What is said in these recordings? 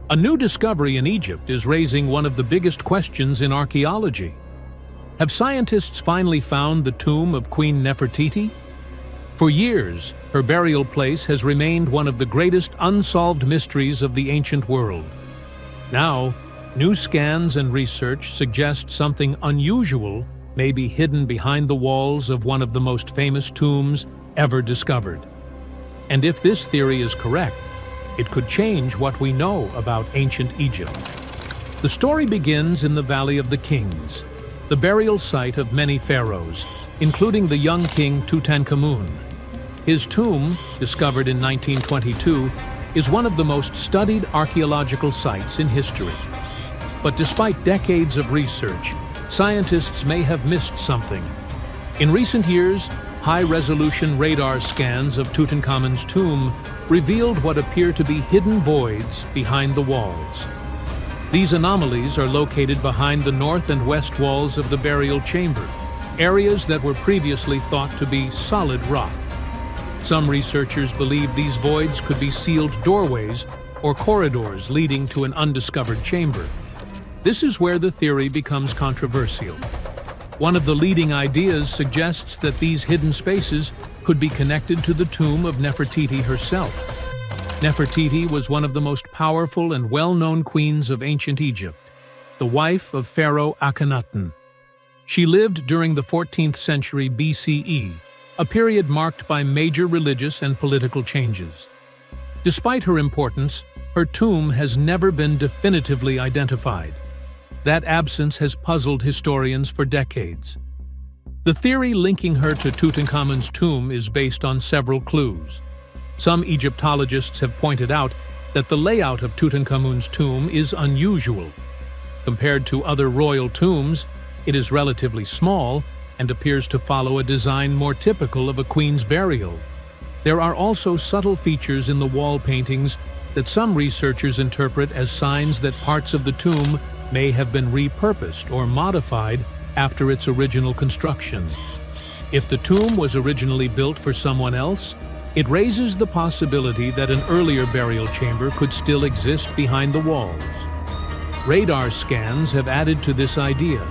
A new discovery in Egypt is raising one of the biggest questions in archaeology. Have scientists finally found the tomb of Queen Nefertiti? For years, her burial place has remained one of the greatest unsolved mysteries of the ancient world. Now, new scans and research suggest something unusual may be hidden behind the walls of one of the most famous tombs ever discovered. And if this theory is correct, it could change what we know about ancient Egypt. The story begins in the Valley of the Kings, the burial site of many pharaohs, including the young king Tutankhamun. His tomb, discovered in 1922, is one of the most studied archaeological sites in history. But despite decades of research, scientists may have missed something. In recent years, high-resolution radar scans of Tutankhamun's tomb revealed what appear to be hidden voids behind the walls. These anomalies are located behind the north and west walls of the burial chamber, areas that were previously thought to be solid rock. Some researchers believe these voids could be sealed doorways or corridors leading to an undiscovered chamber. This is where the theory becomes controversial. One of the leading ideas suggests that these hidden spaces could be connected to the tomb of Nefertiti herself. Nefertiti was one of the most powerful and well-known queens of ancient Egypt, the wife of Pharaoh Akhenaten. She lived during the 14th century BCE, a period marked by major religious and political changes. Despite her importance, her tomb has never been definitively identified. That absence has puzzled historians for decades. The theory linking her to Tutankhamun's tomb is based on several clues. Some Egyptologists have pointed out that the layout of Tutankhamun's tomb is unusual. Compared to other royal tombs, it is relatively small and appears to follow a design more typical of a queen's burial. There are also subtle features in the wall paintings that some researchers interpret as signs that parts of the tomb may have been repurposed or modified after its original construction. If the tomb was originally built for someone else, it raises the possibility that an earlier burial chamber could still exist behind the walls. Radar scans have added to this idea.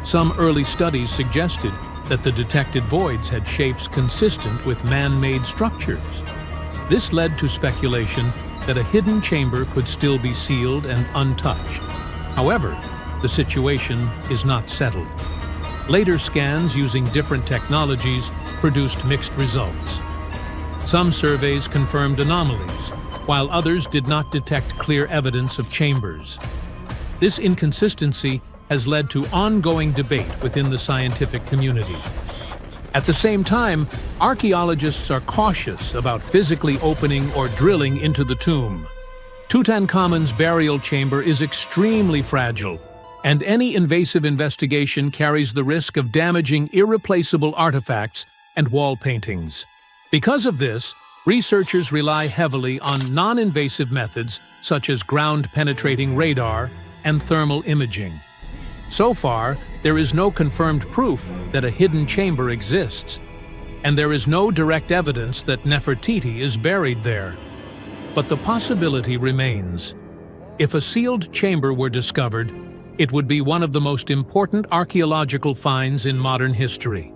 Some early studies suggested that the detected voids had shapes consistent with man-made structures. This led to speculation that a hidden chamber could still be sealed and untouched. However, the situation is not settled. Later scans using different technologies produced mixed results. Some surveys confirmed anomalies, while others did not detect clear evidence of chambers. This inconsistency has led to ongoing debate within the scientific community. At the same time, archaeologists are cautious about physically opening or drilling into the tomb. Tutankhamun's burial chamber is extremely fragile, and any invasive investigation carries the risk of damaging irreplaceable artifacts and wall paintings. Because of this, researchers rely heavily on non-invasive methods such as ground-penetrating radar and thermal imaging. So far, there is no confirmed proof that a hidden chamber exists, and there is no direct evidence that Nefertiti is buried there. But the possibility remains. If a sealed chamber were discovered, it would be one of the most important archaeological finds in modern history.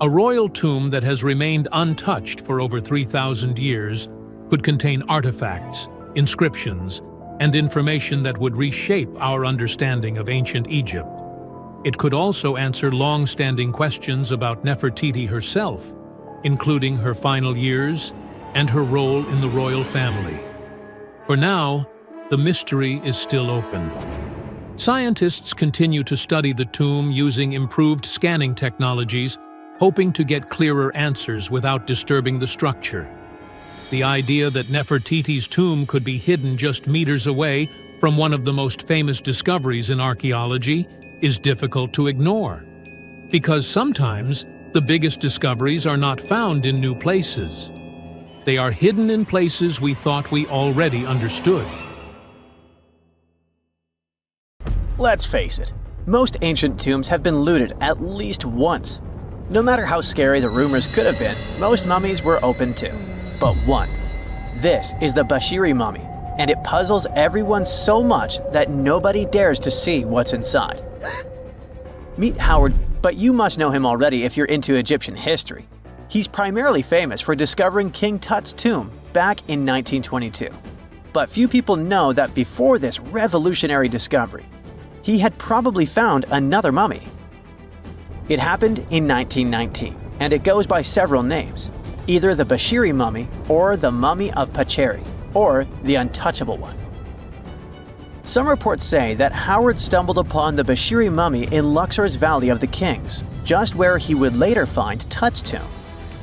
A royal tomb that has remained untouched for over 3,000 years could contain artifacts, inscriptions, and information that would reshape our understanding of ancient Egypt. It could also answer long-standing questions about Nefertiti herself, including her final years and her role in the royal family. For now, the mystery is still open. Scientists continue to study the tomb using improved scanning technologies, hoping to get clearer answers without disturbing the structure. The idea that Nefertiti's tomb could be hidden just meters away from one of the most famous discoveries in archaeology is difficult to ignore, because sometimes the biggest discoveries are not found in new places. They are hidden in places we thought we already understood. Let's face it, most ancient tombs have been looted at least once. No matter how scary the rumors could have been, most mummies were open too. But one. This is the Bashiri mummy, and it puzzles everyone so much that nobody dares to see what's inside. Meet Howard, but you must know him already if you're into Egyptian history. He's primarily famous for discovering King Tut's tomb back in 1922. But few people know that before this revolutionary discovery, he had probably found another mummy. It happened in 1919, and it goes by several names, either the Bashiri mummy or the mummy of Pacheri, or the untouchable one. Some reports say that Howard stumbled upon the Bashiri mummy in Luxor's Valley of the Kings, just where he would later find Tut's tomb.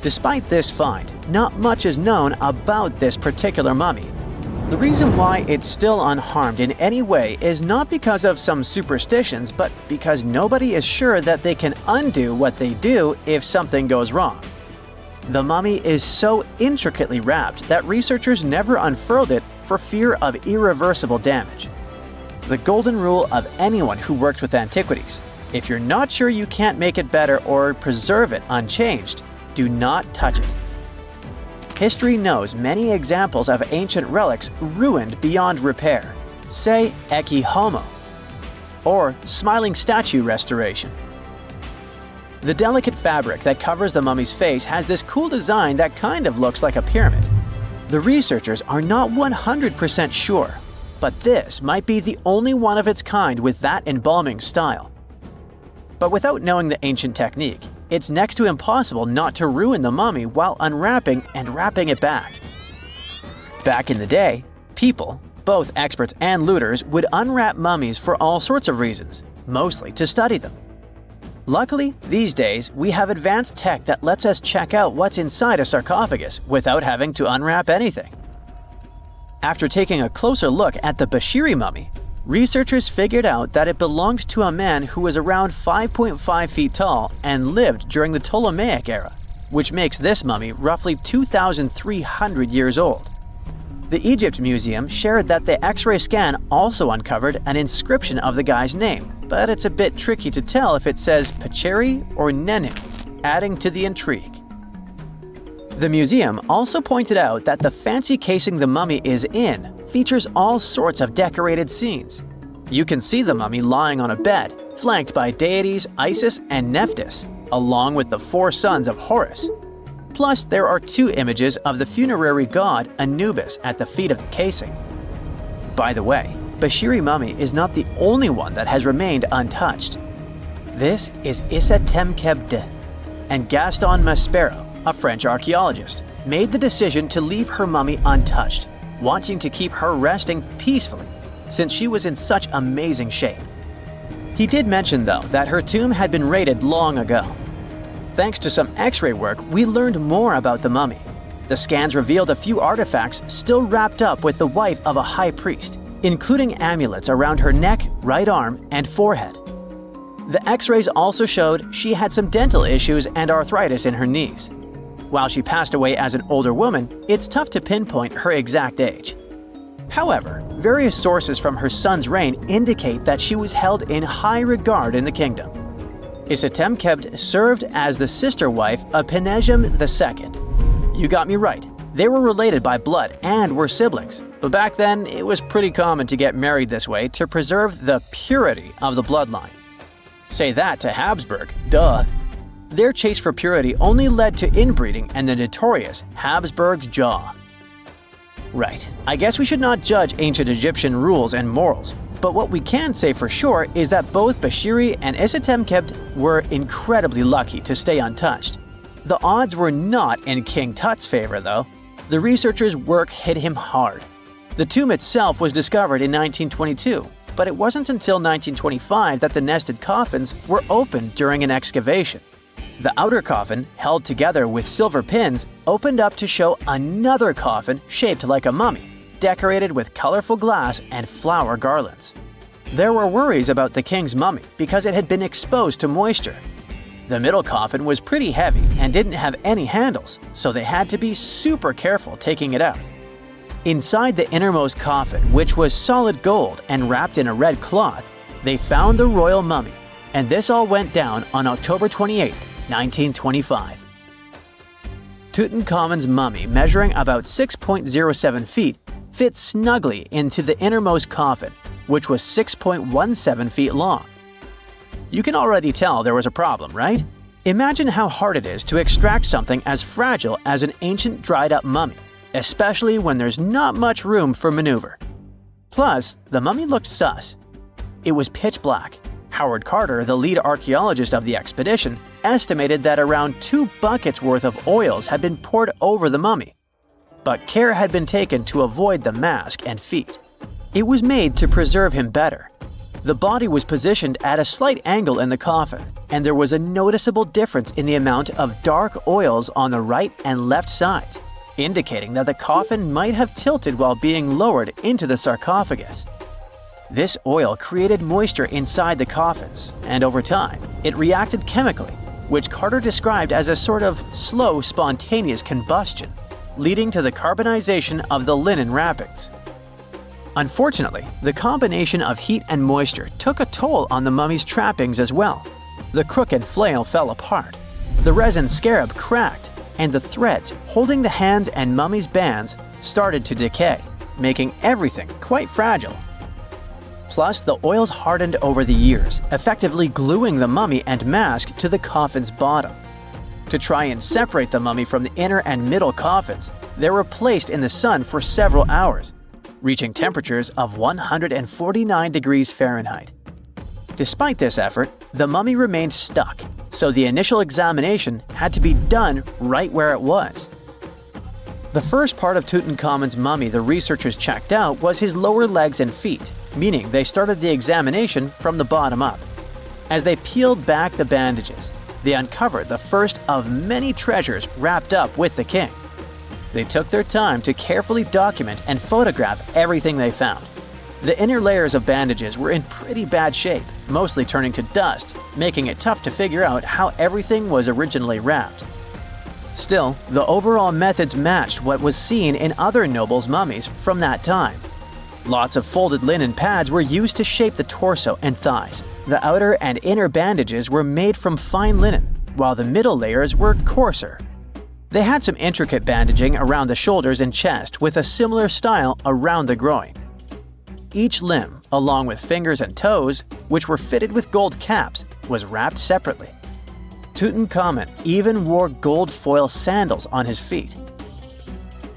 Despite this find, not much is known about this particular mummy. The reason why it's still unharmed in any way is not because of some superstitions, but because nobody is sure that they can undo what they do if something goes wrong. The mummy is so intricately wrapped that researchers never unfurled it for fear of irreversible damage. The golden rule of anyone who works with antiquities: if you're not sure you can't make it better or preserve it unchanged, do not touch it. History knows many examples of ancient relics ruined beyond repair, say Ecce Homo, or smiling statue restoration. The delicate fabric that covers the mummy's face has this cool design that kind of looks like a pyramid. The researchers are not 100% sure, but this might be the only one of its kind with that embalming style. But without knowing the ancient technique, it's next to impossible not to ruin the mummy while unwrapping and wrapping it back. Back in the day, people, both experts and looters, would unwrap mummies for all sorts of reasons, mostly to study them. Luckily, these days, we have advanced tech that lets us check out what's inside a sarcophagus without having to unwrap anything. After taking a closer look at the Bashiri mummy, researchers figured out that it belonged to a man who was around 5.5 feet tall and lived during the Ptolemaic era, which makes this mummy roughly 2,300 years old. The Egypt Museum shared that the X-ray scan also uncovered an inscription of the guy's name, but it's a bit tricky to tell if it says Pacheri or Nenu, adding to the intrigue. The museum also pointed out that the fancy casing the mummy is in features all sorts of decorated scenes. You can see the mummy lying on a bed, flanked by deities Isis and Nephthys, along with the 4 sons of Horus. Plus, there are 2 images of the funerary god Anubis at the feet of the casing. By the way, Bashiri mummy is not the only one that has remained untouched. This is Isetemkebde, and Gaston Maspero, a French archaeologist, made the decision to leave her mummy untouched, wanting to keep her resting peacefully since she was in such amazing shape. He did mention, though, that her tomb had been raided long ago. Thanks to some X-ray work, we learned more about the mummy. The scans revealed a few artifacts still wrapped up with the wife of a high priest, including amulets around her neck, right arm, and forehead. The X-rays also showed she had some dental issues and arthritis in her knees. While she passed away as an older woman, it's tough to pinpoint her exact age. However, various sources from her son's reign indicate that she was held in high regard in the kingdom. Isetemkebde served as the sister wife of Penejam II. You got me right, they were related by blood and were siblings, but back then it was pretty common to get married this way to preserve the purity of the bloodline. Say that to Habsburg, duh. Their chase for purity only led to inbreeding and the notorious Habsburg's jaw. Right, I guess we should not judge ancient Egyptian rules and morals, but what we can say for sure is that both Bashiri and Isetemkebde were incredibly lucky to stay untouched. The odds were not in King Tut's favor, though. The researchers' work hit him hard. The tomb itself was discovered in 1922, but it wasn't until 1925 that the nested coffins were opened during an excavation. The outer coffin, held together with silver pins, opened up to show another coffin shaped like a mummy, decorated with colorful glass and flower garlands. There were worries about the king's mummy because it had been exposed to moisture. The middle coffin was pretty heavy and didn't have any handles, so they had to be super careful taking it out. Inside the innermost coffin, which was solid gold and wrapped in a red cloth, they found the royal mummy, and this all went down on October 28, 1925. Tutankhamun's mummy, measuring about 6.07 feet, fit snugly into the innermost coffin, which was 6.17 feet long. You can already tell there was a problem, right? Imagine how hard it is to extract something as fragile as an ancient dried-up mummy, especially when there's not much room for maneuver. Plus, the mummy looked sus. It was pitch black. Howard Carter, the lead archaeologist of the expedition, estimated that around 2 buckets worth of oils had been poured over the mummy. But care had been taken to avoid the mask and feet. It was made to preserve him better. The body was positioned at a slight angle in the coffin, and there was a noticeable difference in the amount of dark oils on the right and left sides, indicating that the coffin might have tilted while being lowered into the sarcophagus. This oil created moisture inside the coffins, and over time, it reacted chemically, which Carter described as a sort of slow, spontaneous combustion, leading to the carbonization of the linen wrappings. Unfortunately, the combination of heat and moisture took a toll on the mummy's trappings as well. The crooked flail fell apart, the resin scarab cracked, and the threads holding the hands and mummy's bands started to decay, making everything quite fragile. Plus, the oils hardened over the years, effectively gluing the mummy and mask to the coffin's bottom. To try and separate the mummy from the inner and middle coffins, they were placed in the sun for several hours, reaching temperatures of 149 degrees Fahrenheit. Despite this effort, the mummy remained stuck, so the initial examination had to be done right where it was. The first part of Tutankhamun's mummy the researchers checked out was his lower legs and feet, meaning they started the examination from the bottom up. As they peeled back the bandages, they uncovered the first of many treasures wrapped up with the king. They took their time to carefully document and photograph everything they found. The inner layers of bandages were in pretty bad shape, mostly turning to dust, making it tough to figure out how everything was originally wrapped. Still, the overall methods matched what was seen in other nobles' mummies from that time. Lots of folded linen pads were used to shape the torso and thighs. The outer and inner bandages were made from fine linen, while the middle layers were coarser. They had some intricate bandaging around the shoulders and chest with a similar style around the groin. Each limb, along with fingers and toes, which were fitted with gold caps, was wrapped separately. Tutankhamun even wore gold foil sandals on his feet.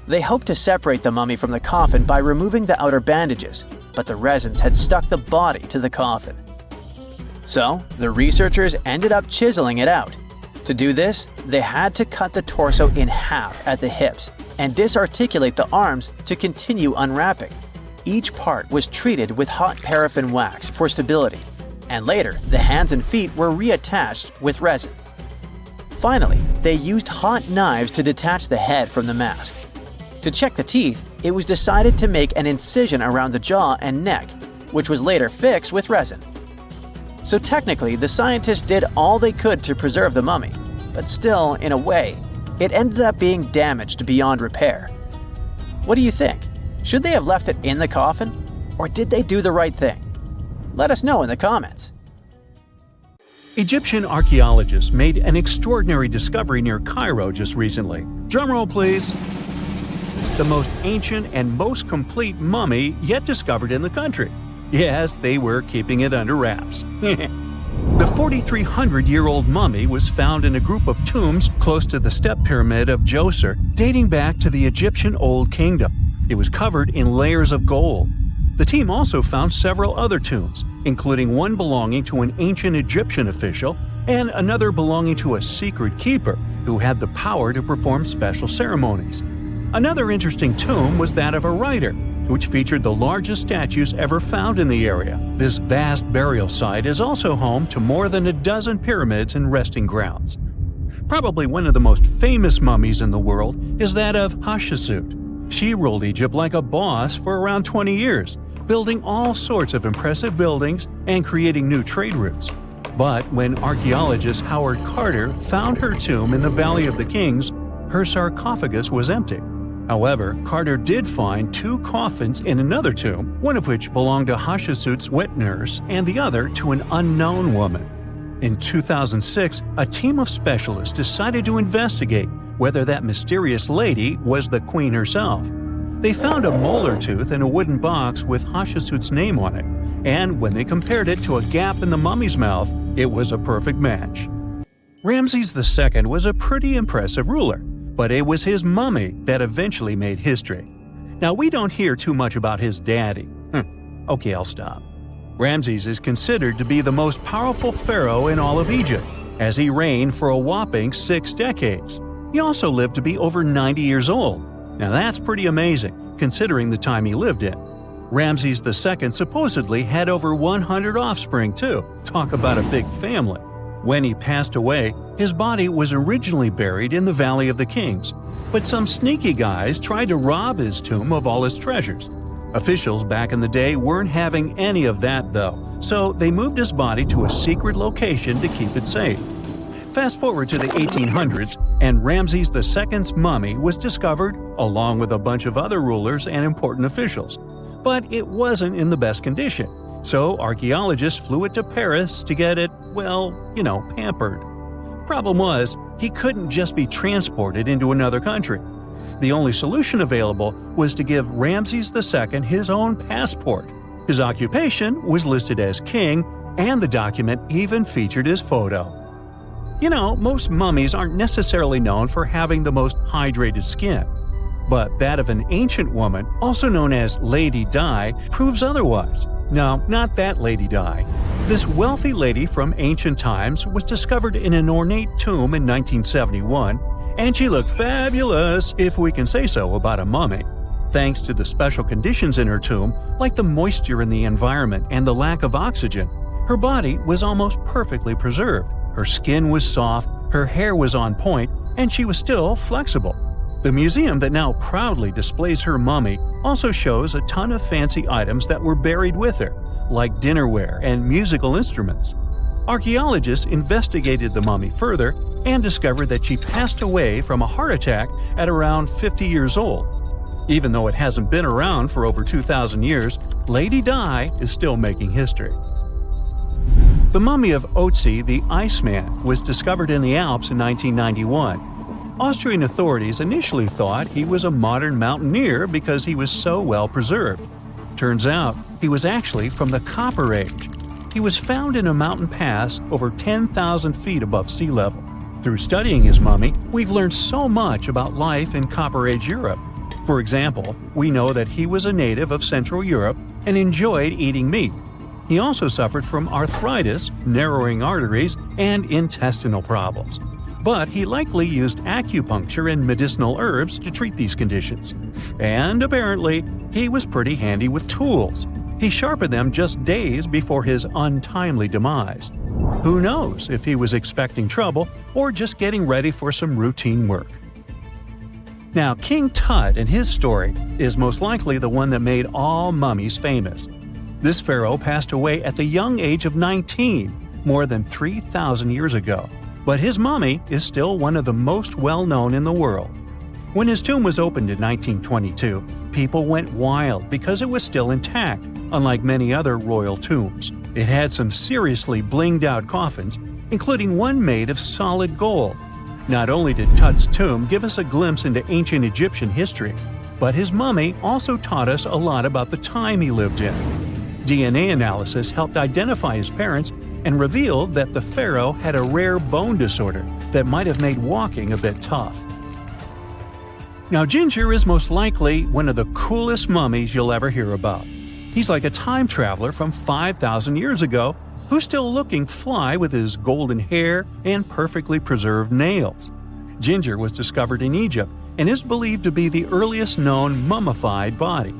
They hoped to separate the mummy from the coffin by removing the outer bandages, but the resins had stuck the body to the coffin. So, the researchers ended up chiseling it out. To do this, they had to cut the torso in half at the hips and disarticulate the arms to continue unwrapping. Each part was treated with hot paraffin wax for stability, and later the hands and feet were reattached with resin. Finally, they used hot knives to detach the head from the mask. To check the teeth, it was decided to make an incision around the jaw and neck, which was later fixed with resin. So technically, the scientists did all they could to preserve the mummy, but still, in a way, it ended up being damaged beyond repair. What do you think? Should they have left it in the coffin? Or did they do the right thing? Let us know in the comments. Egyptian archaeologists made an extraordinary discovery near Cairo just recently. Drumroll, please. The most ancient and most complete mummy yet discovered in the country. Yes, they were keeping it under wraps. The 4,300-year-old mummy was found in a group of tombs close to the step pyramid of Djoser, dating back to the Egyptian Old Kingdom. It was covered in layers of gold. The team also found several other tombs, including one belonging to an ancient Egyptian official and another belonging to a secret keeper who had the power to perform special ceremonies. Another interesting tomb was that of a writer, which featured the largest statues ever found in the area. This vast burial site is also home to more than a dozen pyramids and resting grounds. Probably one of the most famous mummies in the world is that of Hatshepsut. She ruled Egypt like a boss for around 20 years, building all sorts of impressive buildings and creating new trade routes. But when archaeologist Howard Carter found her tomb in the Valley of the Kings, her sarcophagus was empty. However, Carter did find two coffins in another tomb, one of which belonged to Hatshepsut's wet nurse and the other to an unknown woman. In 2006, a team of specialists decided to investigate whether that mysterious lady was the queen herself. They found a molar tooth in a wooden box with Hatshepsut's name on it, and when they compared it to a gap in the mummy's mouth, it was a perfect match. Ramses II was a pretty impressive ruler, but it was his mummy that eventually made history. Now, we don't hear too much about his daddy. Okay, I'll stop. Ramses is considered to be the most powerful pharaoh in all of Egypt, as he reigned for a whopping 6 decades. He also lived to be over 90 years old. Now that's pretty amazing, considering the time he lived in. Ramses II supposedly had over 100 offspring too. Talk about a big family. When he passed away, his body was originally buried in the Valley of the Kings, but some sneaky guys tried to rob his tomb of all his treasures. Officials back in the day weren't having any of that though, so they moved his body to a secret location to keep it safe. Fast forward to the 1800s, and Ramses II's mummy was discovered along with a bunch of other rulers and important officials. But it wasn't in the best condition, so archaeologists flew it to Paris to get it, pampered. Problem was, he couldn't just be transported into another country. The only solution available was to give Ramses II his own passport. His occupation was listed as king, and the document even featured his photo. Most mummies aren't necessarily known for having the most hydrated skin. But that of an ancient woman, also known as Lady Di, proves otherwise. No, not that Lady Di. This wealthy lady from ancient times was discovered in an ornate tomb in 1971, and she looked fabulous, if we can say so about a mummy. Thanks to the special conditions in her tomb, like the moisture in the environment and the lack of oxygen, her body was almost perfectly preserved. Her skin was soft, her hair was on point, and she was still flexible. The museum that now proudly displays her mummy also shows a ton of fancy items that were buried with her, like dinnerware and musical instruments. Archaeologists investigated the mummy further and discovered that she passed away from a heart attack at around 50 years old. Even though it hasn't been around for over 2,000 years, Lady Di is still making history. The mummy of Otzi the Iceman was discovered in the Alps in 1991. Austrian authorities initially thought he was a modern mountaineer because he was so well preserved. Turns out, he was actually from the Copper Age. He was found in a mountain pass over 10,000 feet above sea level. Through studying his mummy, we've learned so much about life in Copper Age Europe. For example, we know that he was a native of Central Europe and enjoyed eating meat. He also suffered from arthritis, narrowing arteries, and intestinal problems. But he likely used acupuncture and medicinal herbs to treat these conditions. And apparently, he was pretty handy with tools. He sharpened them just days before his untimely demise. Who knows if he was expecting trouble or just getting ready for some routine work. Now, King Tut and his story is most likely the one that made all mummies famous. This pharaoh passed away at the young age of 19, more than 3,000 years ago. But his mummy is still one of the most well-known in the world. When his tomb was opened in 1922, people went wild because it was still intact, unlike many other royal tombs. It had some seriously blinged-out coffins, including one made of solid gold. Not only did Tut's tomb give us a glimpse into ancient Egyptian history, but his mummy also taught us a lot about the time he lived in. DNA analysis helped identify his parents and revealed that the pharaoh had a rare bone disorder that might have made walking a bit tough. Now, Ginger is most likely one of the coolest mummies you'll ever hear about. He's like a time traveler from 5,000 years ago who's still looking fly with his golden hair and perfectly preserved nails. Ginger was discovered in Egypt and is believed to be the earliest known mummified body.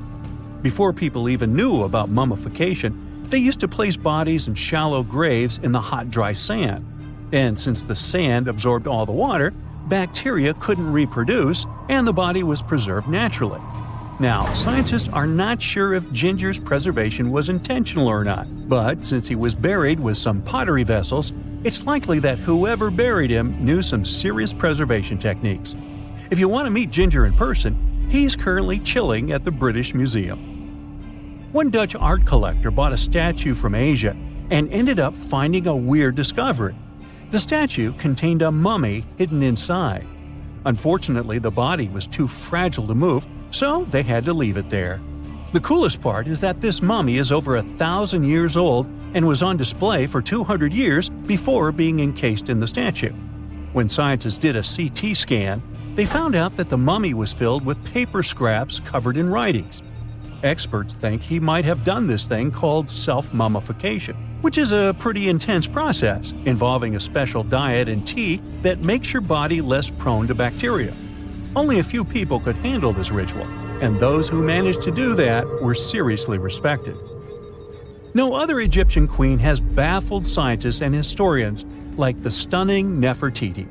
Before people even knew about mummification, they used to place bodies in shallow graves in the hot, dry sand. And since the sand absorbed all the water, bacteria couldn't reproduce and the body was preserved naturally. Now, scientists are not sure if Ginger's preservation was intentional or not, but since he was buried with some pottery vessels, it's likely that whoever buried him knew some serious preservation techniques. If you want to meet Ginger in person, he's currently chilling at the British Museum. One Dutch art collector bought a statue from Asia and ended up finding a weird discovery. The statue contained a mummy hidden inside. Unfortunately, the body was too fragile to move, so they had to leave it there. The coolest part is that this mummy is over 1,000 years old and was on display for 200 years before being encased in the statue. When scientists did a CT scan, they found out that the mummy was filled with paper scraps covered in writings. Experts think he might have done this thing called self-mummification, which is a pretty intense process involving a special diet and tea that makes your body less prone to bacteria. Only a few people could handle this ritual, and those who managed to do that were seriously respected. No other Egyptian queen has baffled scientists and historians like the stunning Nefertiti.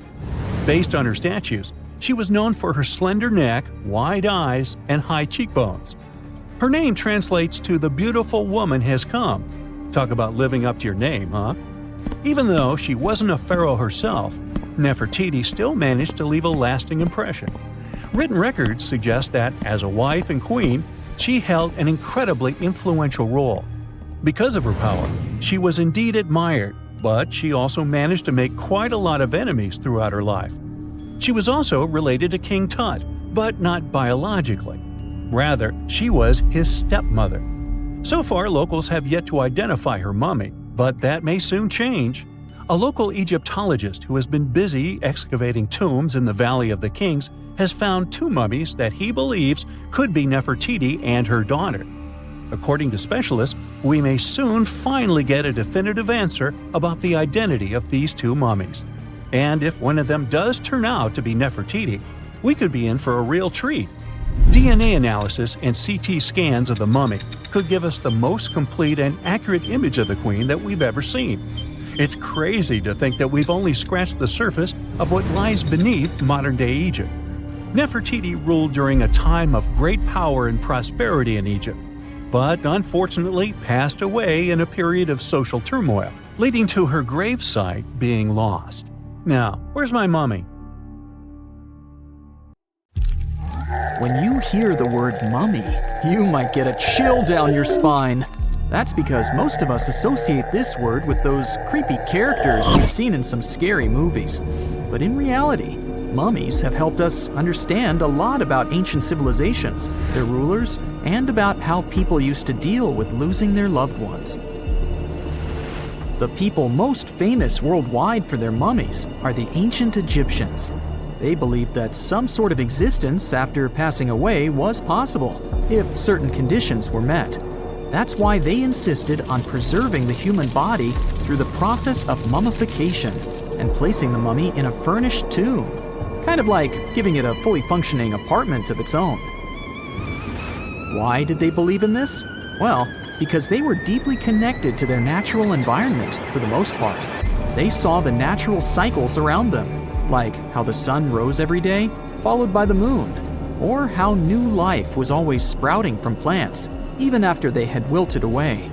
Based on her statues, she was known for her slender neck, wide eyes, and high cheekbones. Her name translates to "the beautiful woman has come." Talk about living up to your name, huh? Even though she wasn't a pharaoh herself, Nefertiti still managed to leave a lasting impression. Written records suggest that, as a wife and queen, she held an incredibly influential role. Because of her power, she was indeed admired, but she also managed to make quite a lot of enemies throughout her life. She was also related to King Tut, but not biologically. Rather, she was his stepmother. So far, locals have yet to identify her mummy, but that may soon change. A local Egyptologist who has been busy excavating tombs in the Valley of the Kings has found 2 mummies that he believes could be Nefertiti and her daughter. According to specialists, we may soon finally get a definitive answer about the identity of these 2 mummies. And if one of them does turn out to be Nefertiti, we could be in for a real treat. DNA analysis and CT scans of the mummy could give us the most complete and accurate image of the queen that we've ever seen. It's crazy to think that we've only scratched the surface of what lies beneath modern-day Egypt. Nefertiti ruled during a time of great power and prosperity in Egypt, but unfortunately passed away in a period of social turmoil, leading to her gravesite being lost. Now, where's my mummy? When you hear the word mummy, you might get a chill down your spine. That's because most of us associate this word with those creepy characters we've seen in some scary movies. But in reality, mummies have helped us understand a lot about ancient civilizations, their rulers, and about how people used to deal with losing their loved ones. The people most famous worldwide for their mummies are the ancient Egyptians. They believed that some sort of existence after passing away was possible, if certain conditions were met. That's why they insisted on preserving the human body through the process of mummification and placing the mummy in a furnished tomb, kind of like giving it a fully functioning apartment of its own. Why did they believe in this? Well, because they were deeply connected to their natural environment for the most part. They saw the natural cycles around them, like how the sun rose every day, followed by the moon, or how new life was always sprouting from plants, even after they had wilted away.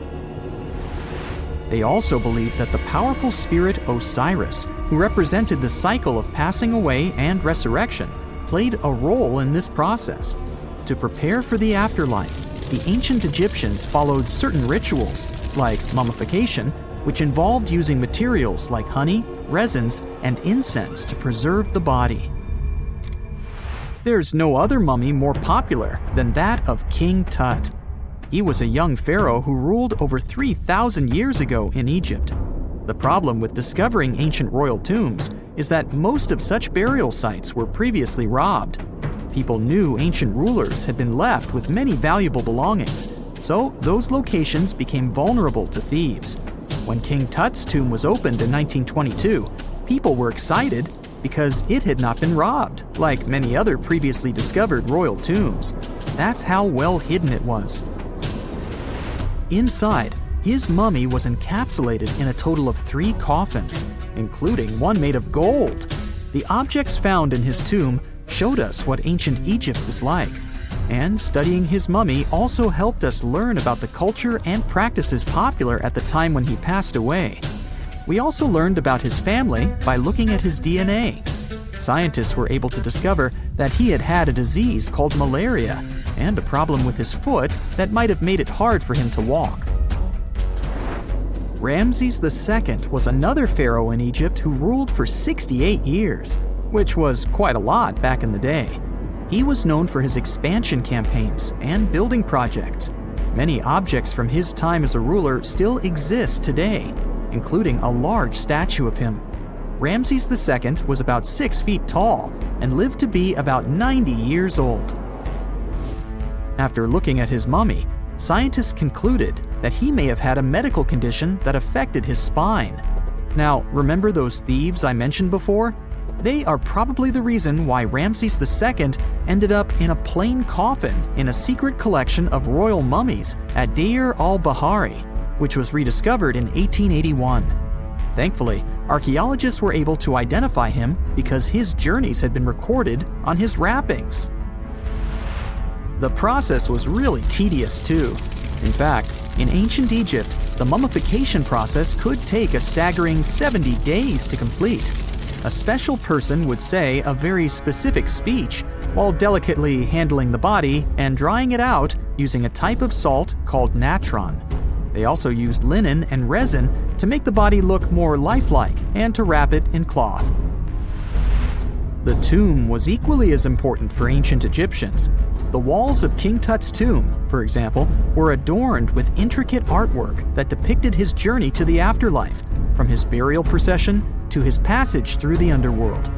They also believed that the powerful spirit Osiris, who represented the cycle of passing away and resurrection, played a role in this process. To prepare for the afterlife, the ancient Egyptians followed certain rituals, like mummification, which involved using materials like honey, resins, and incense to preserve the body. There's no other mummy more popular than that of King Tut. He was a young pharaoh who ruled over 3,000 years ago in Egypt. The problem with discovering ancient royal tombs is that most of such burial sites were previously robbed. People knew ancient rulers had been left with many valuable belongings, so those locations became vulnerable to thieves. When King Tut's tomb was opened in 1922, people were excited because it had not been robbed, like many other previously discovered royal tombs. That's how well hidden it was. Inside, his mummy was encapsulated in a total of 3 coffins, including one made of gold. The objects found in his tomb showed us what ancient Egypt was like, and studying his mummy also helped us learn about the culture and practices popular at the time when he passed away. We also learned about his family by looking at his DNA. Scientists were able to discover that he had had a disease called malaria and a problem with his foot that might have made it hard for him to walk. Ramses II was another pharaoh in Egypt who ruled for 68 years, which was quite a lot back in the day. He was known for his expansion campaigns and building projects. Many objects from his time as a ruler still exist today, including a large statue of him. Ramses II was about 6 feet tall and lived to be about 90 years old. After looking at his mummy, scientists concluded that he may have had a medical condition that affected his spine. Now, remember those thieves I mentioned before? They are probably the reason why Ramses II ended up in a plain coffin in a secret collection of royal mummies at Deir al-Bahari, which was rediscovered in 1881. Thankfully, archaeologists were able to identify him because his journeys had been recorded on his wrappings. The process was really tedious too. In fact, in ancient Egypt, the mummification process could take a staggering 70 days to complete. A special person would say a very specific speech while delicately handling the body and drying it out using a type of salt called natron. They also used linen and resin to make the body look more lifelike and to wrap it in cloth. The tomb was equally as important for ancient Egyptians. The walls of King Tut's tomb, for example, were adorned with intricate artwork that depicted his journey to the afterlife, from his burial procession to his passage through the underworld.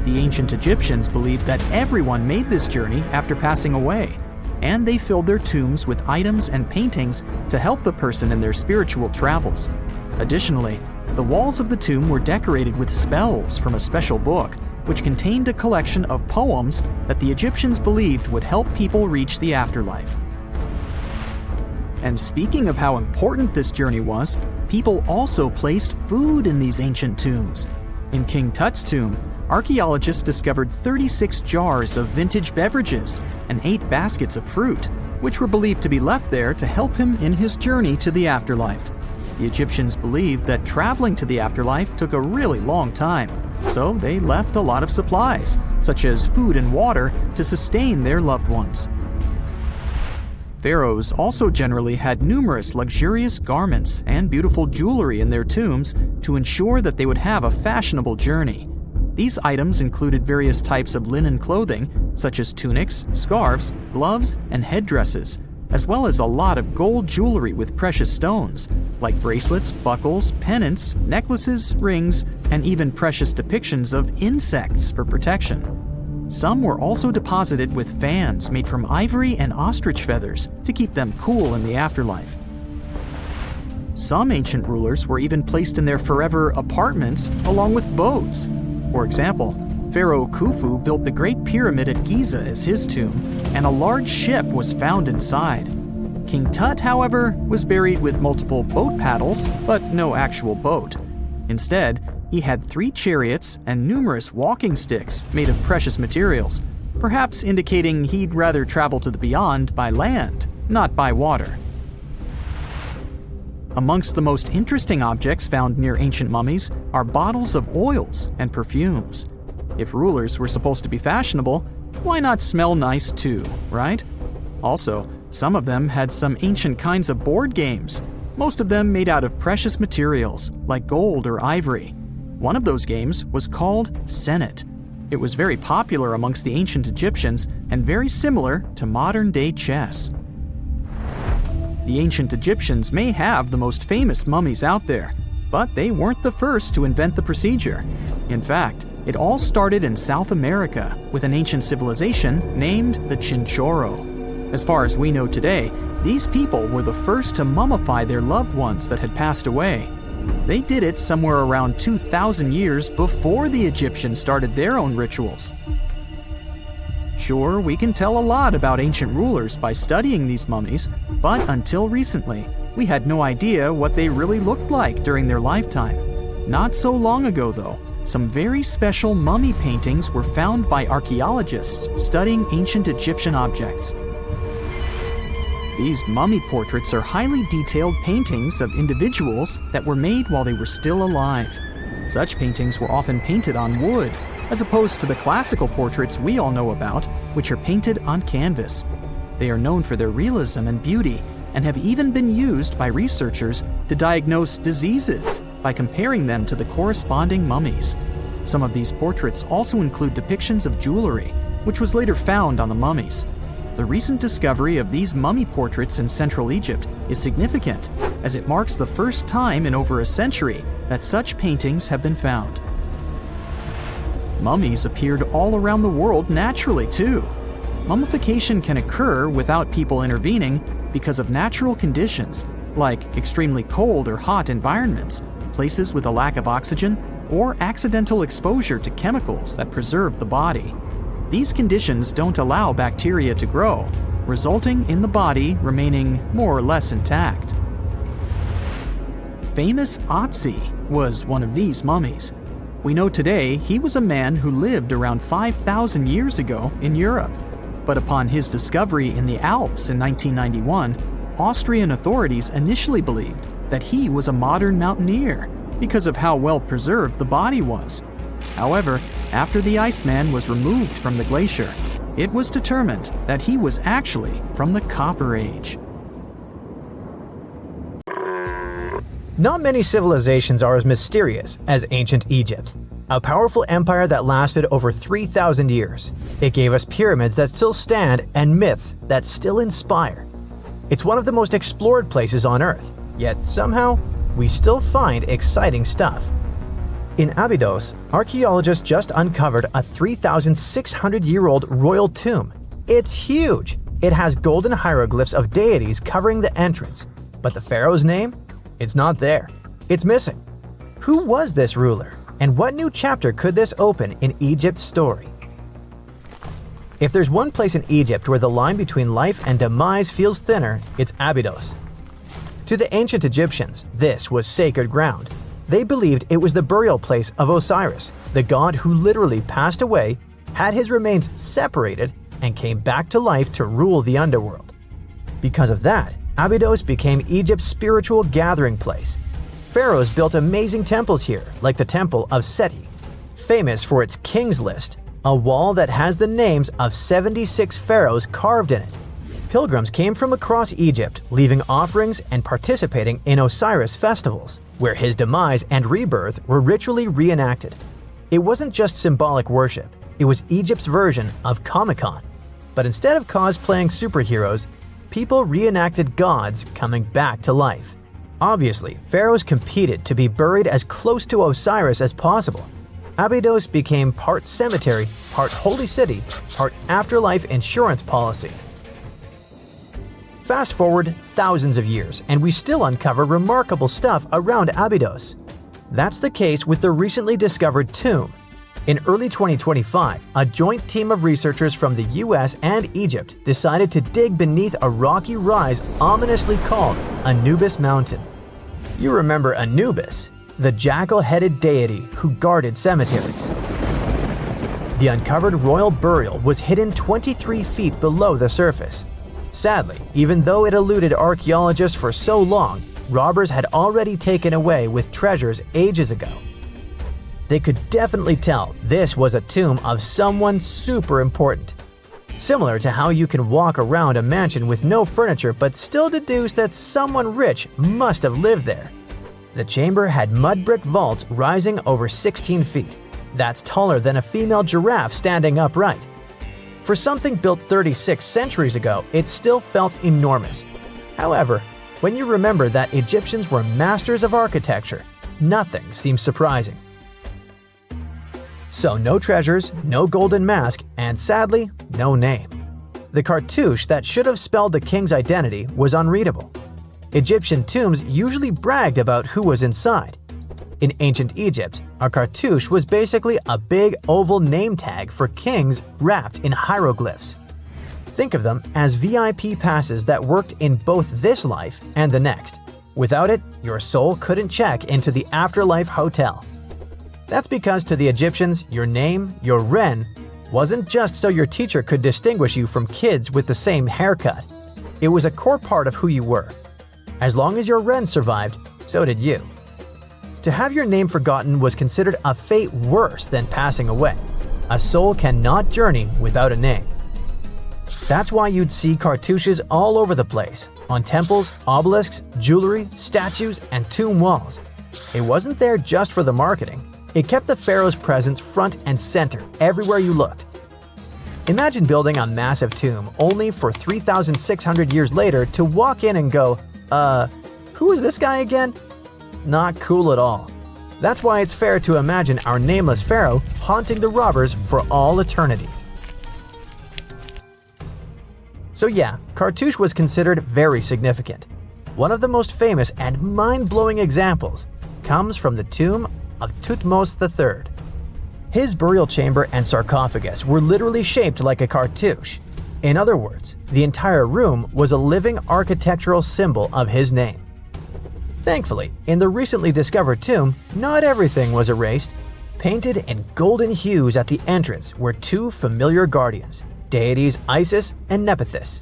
The ancient Egyptians believed that everyone made this journey after passing away, and they filled their tombs with items and paintings to help the person in their spiritual travels. Additionally, the walls of the tomb were decorated with spells from a special book, which contained a collection of poems that the Egyptians believed would help people reach the afterlife. And speaking of how important this journey was, people also placed food in these ancient tombs. In King Tut's tomb, archaeologists discovered 36 jars of vintage beverages and 8 baskets of fruit, which were believed to be left there to help him in his journey to the afterlife. The Egyptians believed that traveling to the afterlife took a really long time, so they left a lot of supplies, such as food and water, to sustain their loved ones. Pharaohs also generally had numerous luxurious garments and beautiful jewelry in their tombs to ensure that they would have a fashionable journey. These items included various types of linen clothing, such as tunics, scarves, gloves, and headdresses, as well as a lot of gold jewelry with precious stones, like bracelets, buckles, pendants, necklaces, rings, and even precious depictions of insects for protection. Some were also deposited with fans made from ivory and ostrich feathers to keep them cool in the afterlife. Some ancient rulers were even placed in their forever apartments along with boats. For example, Pharaoh Khufu built the Great Pyramid at Giza as his tomb, and a large ship was found inside. King Tut, however, was buried with multiple boat paddles, but no actual boat. Instead, he had 3 chariots and numerous walking sticks made of precious materials, perhaps indicating he'd rather travel to the beyond by land, not by water. Amongst the most interesting objects found near ancient mummies are bottles of oils and perfumes. If rulers were supposed to be fashionable, why not smell nice too, right? Also, some of them had some ancient kinds of board games, most of them made out of precious materials like gold or ivory. One of those games was called Senet. It was very popular amongst the ancient Egyptians and very similar to modern-day chess. The ancient Egyptians may have the most famous mummies out there, but they weren't the first to invent the procedure. In fact, it all started in South America with an ancient civilization named the Chinchorro. As far as we know today, these people were the first to mummify their loved ones that had passed away. They did it somewhere around 2,000 years before the Egyptians started their own rituals. Sure, we can tell a lot about ancient rulers by studying these mummies, but until recently, we had no idea what they really looked like during their lifetime. Not so long ago, though, some very special mummy paintings were found by archaeologists studying ancient Egyptian objects. These mummy portraits are highly detailed paintings of individuals that were made while they were still alive. Such paintings were often painted on wood, as opposed to the classical portraits we all know about, which are painted on canvas. They are known for their realism and beauty, and have even been used by researchers to diagnose diseases by comparing them to the corresponding mummies. Some of these portraits also include depictions of jewelry, which was later found on the mummies. The recent discovery of these mummy portraits in Central Egypt is significant, as it marks the first time in over a century that such paintings have been found. Mummies appeared all around the world naturally, too. Mummification can occur without people intervening because of natural conditions, like extremely cold or hot environments, places with a lack of oxygen, or accidental exposure to chemicals that preserve the body. These conditions don't allow bacteria to grow, resulting in the body remaining more or less intact. Famous Otzi was one of these mummies. We know today he was a man who lived around 5,000 years ago in Europe. But upon his discovery in the Alps in 1991, Austrian authorities initially believed that he was a modern mountaineer because of how well preserved the body was. However, after the Iceman was removed from the glacier, it was determined that he was actually from the Copper Age. Not many civilizations are as mysterious as ancient Egypt. A powerful empire that lasted over 3,000 years. It gave us pyramids that still stand and myths that still inspire. It's one of the most explored places on Earth, yet somehow, we still find exciting stuff. In Abydos, archaeologists just uncovered a 3,600-year-old royal tomb. It's huge! It has golden hieroglyphs of deities covering the entrance. But the pharaoh's name? It's not there. It's missing. Who was this ruler? And what new chapter could this open in Egypt's story? If there's one place in Egypt where the line between life and demise feels thinner, it's Abydos. To the ancient Egyptians, this was sacred ground. They believed it was the burial place of Osiris, the god who literally passed away, had his remains separated, and came back to life to rule the underworld. Because of that, Abydos became Egypt's spiritual gathering place. Pharaohs built amazing temples here, like the Temple of Seti, famous for its King's List, a wall that has the names of 76 pharaohs carved in it. Pilgrims came from across Egypt, leaving offerings and participating in Osiris festivals, where his demise and rebirth were ritually reenacted. It wasn't just symbolic worship, it was Egypt's version of Comic-Con. But instead of cosplaying superheroes, people reenacted gods coming back to life. Obviously, pharaohs competed to be buried as close to Osiris as possible. Abydos became part cemetery, part holy city, part afterlife insurance policy. Fast forward thousands of years, and we still uncover remarkable stuff around Abydos. That's the case with the recently discovered tomb. In early 2025, a joint team of researchers from the US and Egypt decided to dig beneath a rocky rise ominously called Anubis Mountain. You remember Anubis, the jackal-headed deity who guarded cemeteries. The uncovered royal burial was hidden 23 feet below the surface. Sadly, even though it eluded archaeologists for so long, robbers had already taken away with treasures ages ago. They could definitely tell this was a tomb of someone super important. Similar to how you can walk around a mansion with no furniture but still deduce that someone rich must have lived there. The chamber had mud brick vaults rising over 16 feet. That's taller than a female giraffe standing upright. For something built 36 centuries ago, it still felt enormous. However, when you remember that Egyptians were masters of architecture, nothing seems surprising. So no treasures, no golden mask, and sadly, no name. The cartouche that should have spelled the king's identity was unreadable. Egyptian tombs usually bragged about who was inside. In ancient Egypt, a cartouche was basically a big oval name tag for kings wrapped in hieroglyphs. Think of them as VIP passes that worked in both this life and the next. Without it, your soul couldn't check into the afterlife hotel. That's because to the Egyptians, your name, your ren, wasn't just so your teacher could distinguish you from kids with the same haircut. It was a core part of who you were. As long as your ren survived, so did you. To have your name forgotten was considered a fate worse than passing away. A soul cannot journey without a name. That's why you'd see cartouches all over the place, on temples, obelisks, jewelry, statues, and tomb walls. It wasn't there just for the marketing. It kept the pharaoh's presence front and center everywhere you looked. Imagine building a massive tomb only for 3,600 years later to walk in and go, who is this guy again? Not cool at all. That's why it's fair to imagine our nameless pharaoh haunting the robbers for all eternity. So yeah, Cartouche was considered very significant. One of the most famous and mind-blowing examples comes from the tomb of Thutmose III. His burial chamber and sarcophagus were literally shaped like a cartouche. In other words, the entire room was a living architectural symbol of his name. Thankfully, in the recently discovered tomb, not everything was erased. Painted in golden hues at the entrance were two familiar guardians, deities Isis and Nephthys.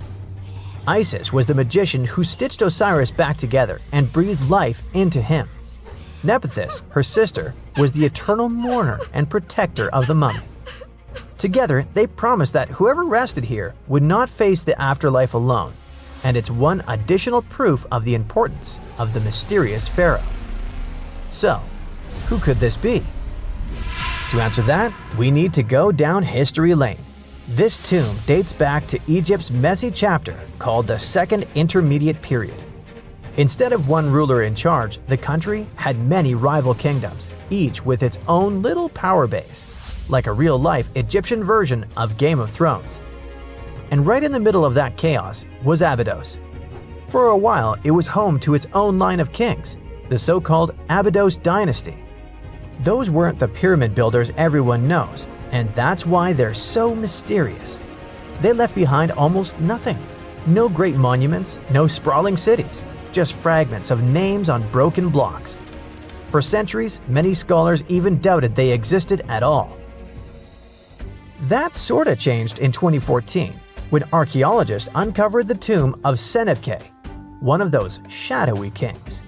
Isis was the magician who stitched Osiris back together and breathed life into him. Nephthys, her sister, was the eternal mourner and protector of the mummy. Together, they promised that whoever rested here would not face the afterlife alone, and it's one additional proof of the importance of the mysterious pharaoh. So, who could this be? To answer that, we need to go down history lane. This tomb dates back to Egypt's messy chapter called the Second Intermediate Period. Instead of one ruler in charge, the country had many rival kingdoms, each with its own little power base, like a real-life Egyptian version of Game of Thrones. And right in the middle of that chaos was Abydos. For a while, it was home to its own line of kings, the so-called Abydos dynasty. Those weren't the pyramid builders everyone knows, and that's why they're so mysterious. They left behind almost nothing. No great monuments, no sprawling cities, just fragments of names on broken blocks. For centuries, many scholars even doubted they existed at all. That sorta changed in 2014, when archaeologists uncovered the tomb of Senebkay, one of those shadowy kings.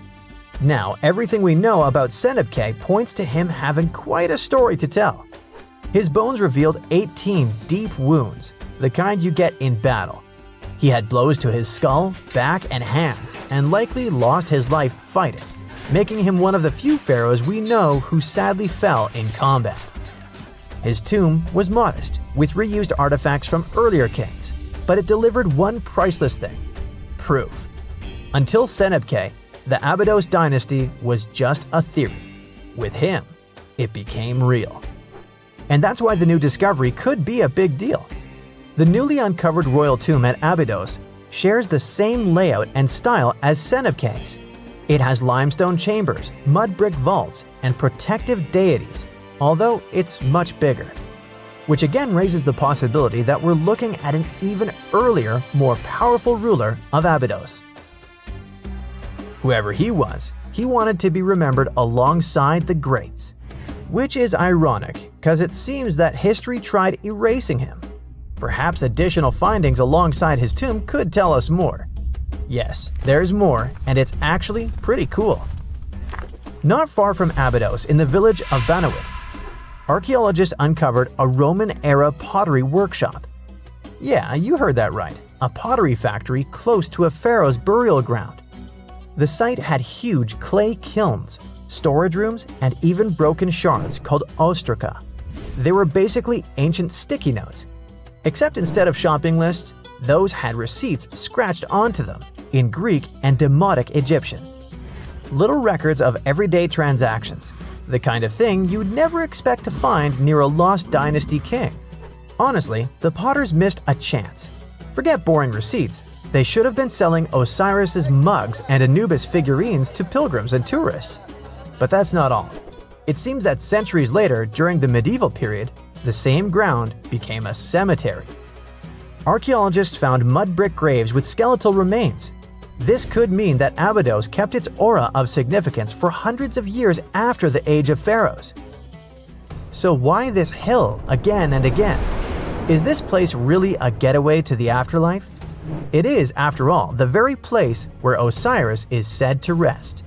Now, everything we know about Senebkay points to him having quite a story to tell. His bones revealed 18 deep wounds, the kind you get in battle. He had blows to his skull, back, and hands, and likely lost his life fighting, making him one of the few pharaohs we know who sadly fell in combat. His tomb was modest, with reused artifacts from earlier kings, but it delivered one priceless thing: proof. Until Senebkay, the Abydos dynasty was just a theory. With him, it became real. And that's why the new discovery could be a big deal. The newly uncovered royal tomb at Abydos shares the same layout and style as Senebkay's. It has limestone chambers, mud brick vaults, and protective deities, although it's much bigger. Which again raises the possibility that we're looking at an even earlier, more powerful ruler of Abydos. Whoever he was, he wanted to be remembered alongside the greats. Which is ironic, because it seems that history tried erasing him. Perhaps additional findings alongside his tomb could tell us more. Yes, there's more, and it's actually pretty cool. Not far from Abydos, in the village of Banawit, archaeologists uncovered a Roman-era pottery workshop. Yeah, you heard that right, a pottery factory close to a pharaoh's burial ground. The site had huge clay kilns, storage rooms, and even broken shards called ostraca. They were basically ancient sticky notes, except instead of shopping lists, those had receipts scratched onto them in Greek and Demotic Egyptian. Little records of everyday transactions, the kind of thing you'd never expect to find near a lost dynasty king. Honestly, the potters missed a chance. Forget boring receipts, they should have been selling Osiris's mugs and Anubis figurines to pilgrims and tourists. But that's not all. It seems that centuries later, during the medieval period, the same ground became a cemetery. Archaeologists found mud brick graves with skeletal remains. This could mean that Abydos kept its aura of significance for hundreds of years after the age of pharaohs. So why this hill again and again? Is this place really a getaway to the afterlife? It is, after all, the very place where Osiris is said to rest.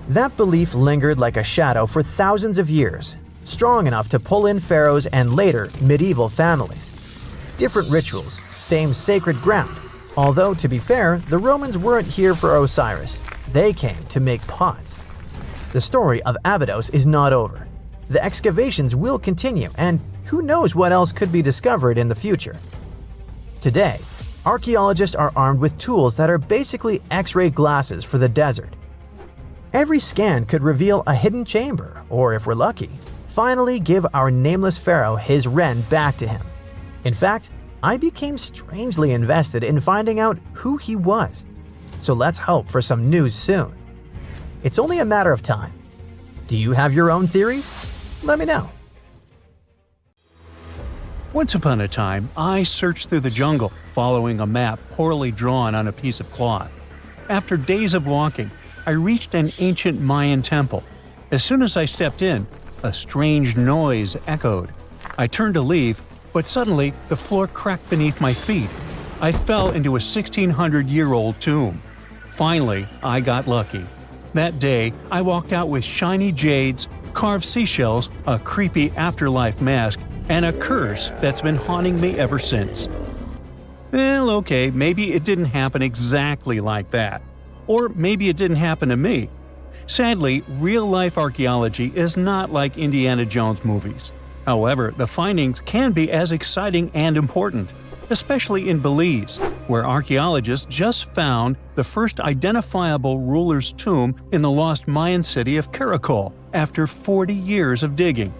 That belief lingered like a shadow for thousands of years, strong enough to pull in pharaohs and later medieval families. Different rituals, same sacred ground. Although, to be fair, the Romans weren't here for Osiris. They came to make pots. The story of Abydos is not over. The excavations will continue, and who knows what else could be discovered in the future. Today, archaeologists are armed with tools that are basically X-ray glasses for the desert. Every scan could reveal a hidden chamber, or if we're lucky, finally give our nameless pharaoh his wren back to him. In fact, I became strangely invested in finding out who he was. So let's hope for some news soon. It's only a matter of time. Do you have your own theories? Let me know. Once upon a time, I searched through the jungle, following a map poorly drawn on a piece of cloth. After days of walking, I reached an ancient Mayan temple. As soon as I stepped in, a strange noise echoed. I turned to leave, but suddenly the floor cracked beneath my feet. I fell into a 1600-year-old tomb. Finally, I got lucky. That day, I walked out with shiny jades, carved seashells, a creepy afterlife mask, and a curse that's been haunting me ever since. Well, okay, maybe it didn't happen exactly like that. Or maybe it didn't happen to me. Sadly, real-life archaeology is not like Indiana Jones movies. However, the findings can be as exciting and important, especially in Belize, where archaeologists just found the first identifiable ruler's tomb in the lost Mayan city of Caracol after 40 years of digging.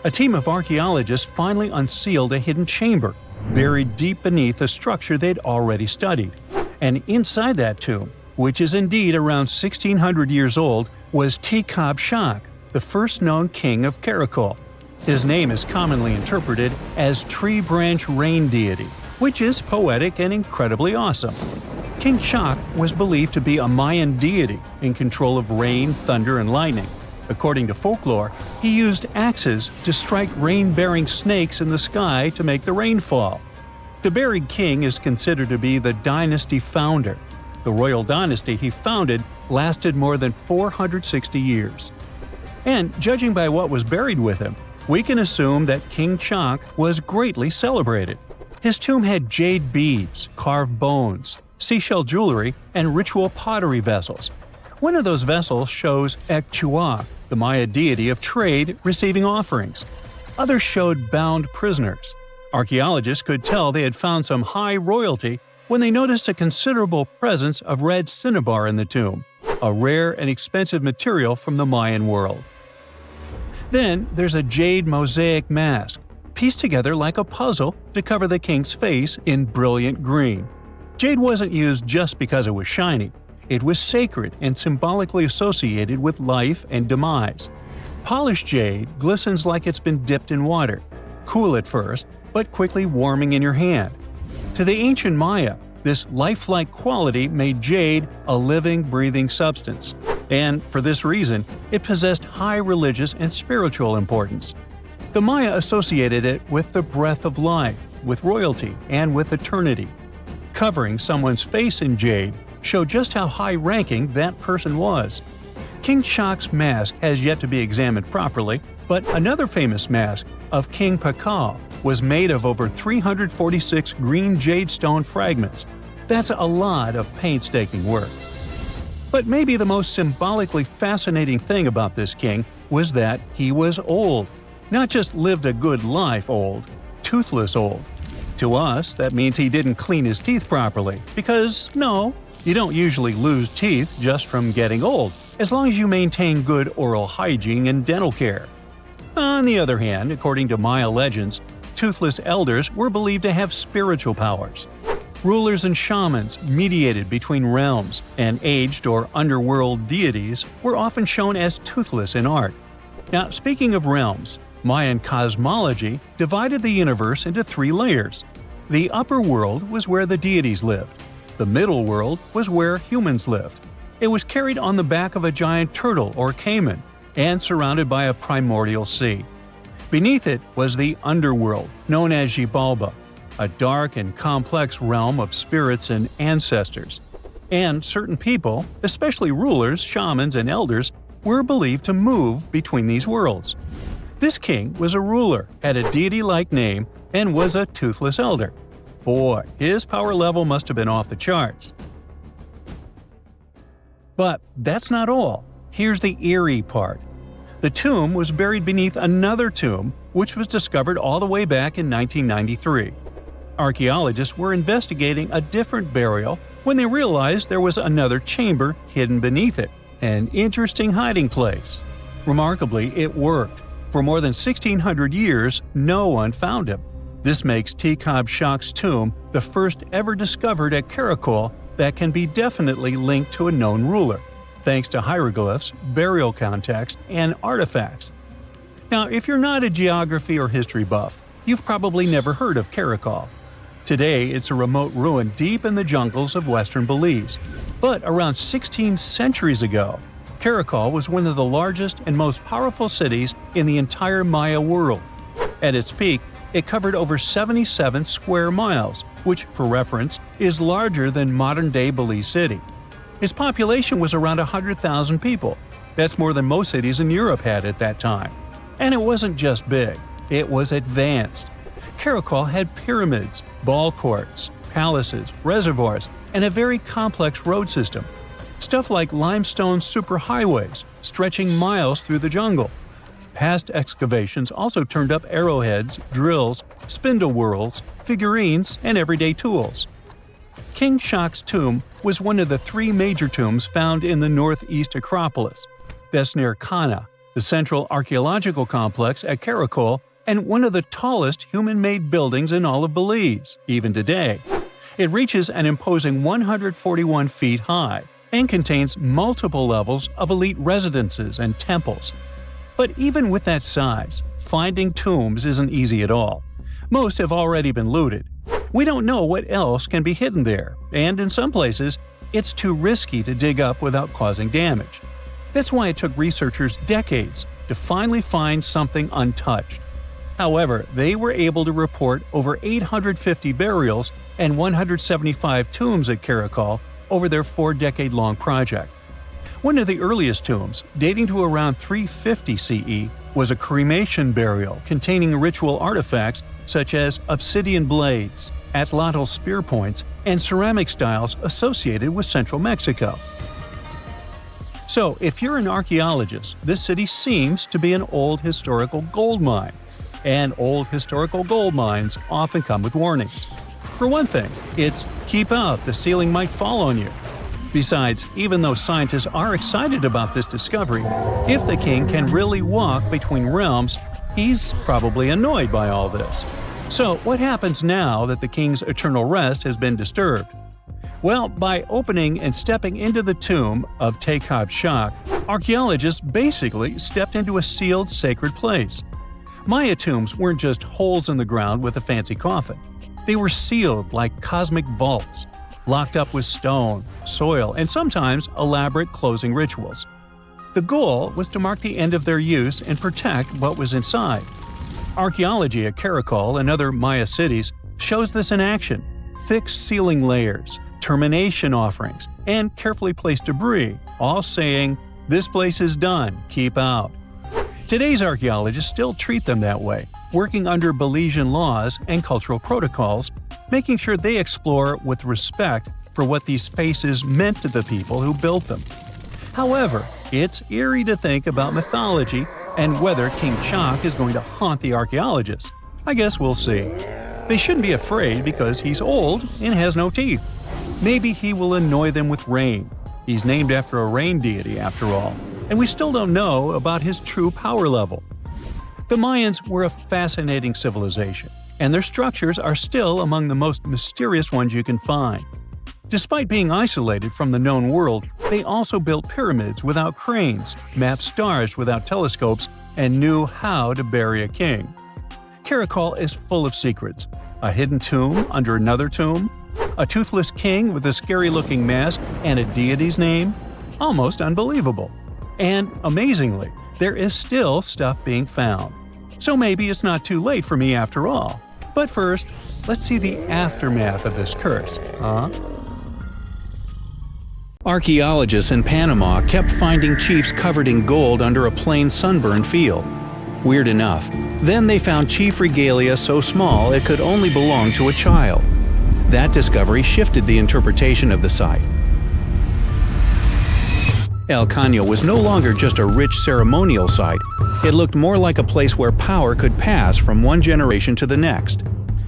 A team of archaeologists finally unsealed a hidden chamber, buried deep beneath a structure they'd already studied. And inside that tomb, which is indeed around 1600 years old, was Tikab Shak, the first known king of Caracol. His name is commonly interpreted as Tree Branch Rain Deity, which is poetic and incredibly awesome. King Shak was believed to be a Mayan deity in control of rain, thunder, and lightning. According to folklore, he used axes to strike rain-bearing snakes in the sky to make the rain fall. The buried king is considered to be the dynasty founder. The royal dynasty he founded lasted more than 460 years. And judging by what was buried with him, we can assume that King Shak was greatly celebrated. His tomb had jade beads, carved bones, seashell jewelry, and ritual pottery vessels. One of those vessels shows Ekchua, the Maya deity of trade, receiving offerings. Others showed bound prisoners. Archaeologists could tell they had found some high royalty when they noticed a considerable presence of red cinnabar in the tomb, a rare and expensive material from the Mayan world. Then there's a jade mosaic mask, pieced together like a puzzle to cover the king's face in brilliant green. Jade wasn't used just because it was shiny. It was sacred and symbolically associated with life and demise. Polished jade glistens like it's been dipped in water, cool at first, but quickly warming in your hand. To the ancient Maya, this lifelike quality made jade a living, breathing substance. And for this reason, it possessed high religious and spiritual importance. The Maya associated it with the breath of life, with royalty, and with eternity. Covering someone's face in jade showed just how high-ranking that person was. King Shak's mask has yet to be examined properly, but another famous mask of King Pakal was made of over 346 green jade stone fragments. That's a lot of painstaking work. But maybe the most symbolically fascinating thing about this king was that he was old. Not just lived a good life old, toothless old. To us, that means he didn't clean his teeth properly, because, no, you don't usually lose teeth just from getting old, as long as you maintain good oral hygiene and dental care. On the other hand, according to Maya legends, toothless elders were believed to have spiritual powers. Rulers and shamans mediated between realms, and aged or underworld deities were often shown as toothless in art. Now, speaking of realms, Mayan cosmology divided the universe into 3 layers. The upper world was where the deities lived. The middle world was where humans lived. It was carried on the back of a giant turtle or caiman, and surrounded by a primordial sea. Beneath it was the underworld, known as Xibalba, a dark and complex realm of spirits and ancestors. And certain people, especially rulers, shamans, and elders, were believed to move between these worlds. This king was a ruler, had a deity-like name, and was a toothless elder. Boy, his power level must have been off the charts. But that's not all. Here's the eerie part. The tomb was buried beneath another tomb, which was discovered all the way back in 1993. Archaeologists were investigating a different burial when they realized there was another chamber hidden beneath it, an interesting hiding place. Remarkably, it worked. For more than 1,600 years, no one found him. This makes Tutankhamun's tomb the first ever discovered at Karakol that can be definitely linked to a known ruler, thanks to hieroglyphs, burial context, and artifacts. Now, if you're not a geography or history buff, you've probably never heard of Karakol. Today, it's a remote ruin deep in the jungles of western Belize. But around 16 centuries ago, Karakol was one of the largest and most powerful cities in the entire Maya world. At its peak, it covered over 77 square miles, which, for reference, is larger than modern-day Belize City. Its population was around 100,000 people. That's more than most cities in Europe had at that time. And it wasn't just big, it was advanced. Karakol had pyramids, ball courts, palaces, reservoirs, and a very complex road system. Stuff like limestone superhighways stretching miles through the jungle. Past excavations also turned up arrowheads, drills, spindle whorls, figurines, and everyday tools. King Shak's tomb was one of the three major tombs found in the northeast Acropolis. That's near Kana, the central archaeological complex at Karakol, and one of the tallest human-made buildings in all of Belize, even today. It reaches an imposing 141 feet high and contains multiple levels of elite residences and temples. But even with that size, finding tombs isn't easy at all. Most have already been looted. We don't know what else can be hidden there, and in some places, it's too risky to dig up without causing damage. That's why it took researchers decades to finally find something untouched. However, they were able to report over 850 burials and 175 tombs at Karakol over their 4-decade-long project. One of the earliest tombs, dating to around 350 CE, was a cremation burial containing ritual artifacts such as obsidian blades, atlatl spear points, and ceramic styles associated with central Mexico. So, if you're an archaeologist, this city seems to be an old historical gold mine. And old historical gold mines often come with warnings. For one thing, it's keep out, the ceiling might fall on you. Besides, even though scientists are excited about this discovery, if the king can really walk between realms, he's probably annoyed by all this. So what happens now that the king's eternal rest has been disturbed? Well, by opening and stepping into the tomb of Tutankhamun, archaeologists basically stepped into a sealed sacred place. Maya tombs weren't just holes in the ground with a fancy coffin. They were sealed like cosmic vaults, locked up with stone, soil, and sometimes elaborate closing rituals. The goal was to mark the end of their use and protect what was inside. Archaeology at Karakol and other Maya cities shows this in action. Thick ceiling layers, termination offerings, and carefully placed debris, all saying, "This place is done, keep out." Today's archaeologists still treat them that way, working under Belizean laws and cultural protocols, making sure they explore with respect for what these spaces meant to the people who built them. However, it's eerie to think about mythology and whether King Shak is going to haunt the archaeologists. I guess we'll see. They shouldn't be afraid because he's old and has no teeth. Maybe he will annoy them with rain. He's named after a rain deity, after all, and we still don't know about his true power level. The Mayans were a fascinating civilization, and their structures are still among the most mysterious ones you can find. Despite being isolated from the known world, they also built pyramids without cranes, mapped stars without telescopes, and knew how to bury a king. Karakol is full of secrets. A hidden tomb under another tomb, a toothless king with a scary-looking mask and a deity's name. Almost unbelievable. And, amazingly, there is still stuff being found. So maybe it's not too late for me after all. But first, let's see the aftermath of this curse, huh? Archaeologists in Panama kept finding chiefs covered in gold under a plain sunburned field. Weird enough, then they found chief regalia so small it could only belong to a child. That discovery shifted the interpretation of the site. El Caño was no longer just a rich ceremonial site. It looked more like a place where power could pass from one generation to the next.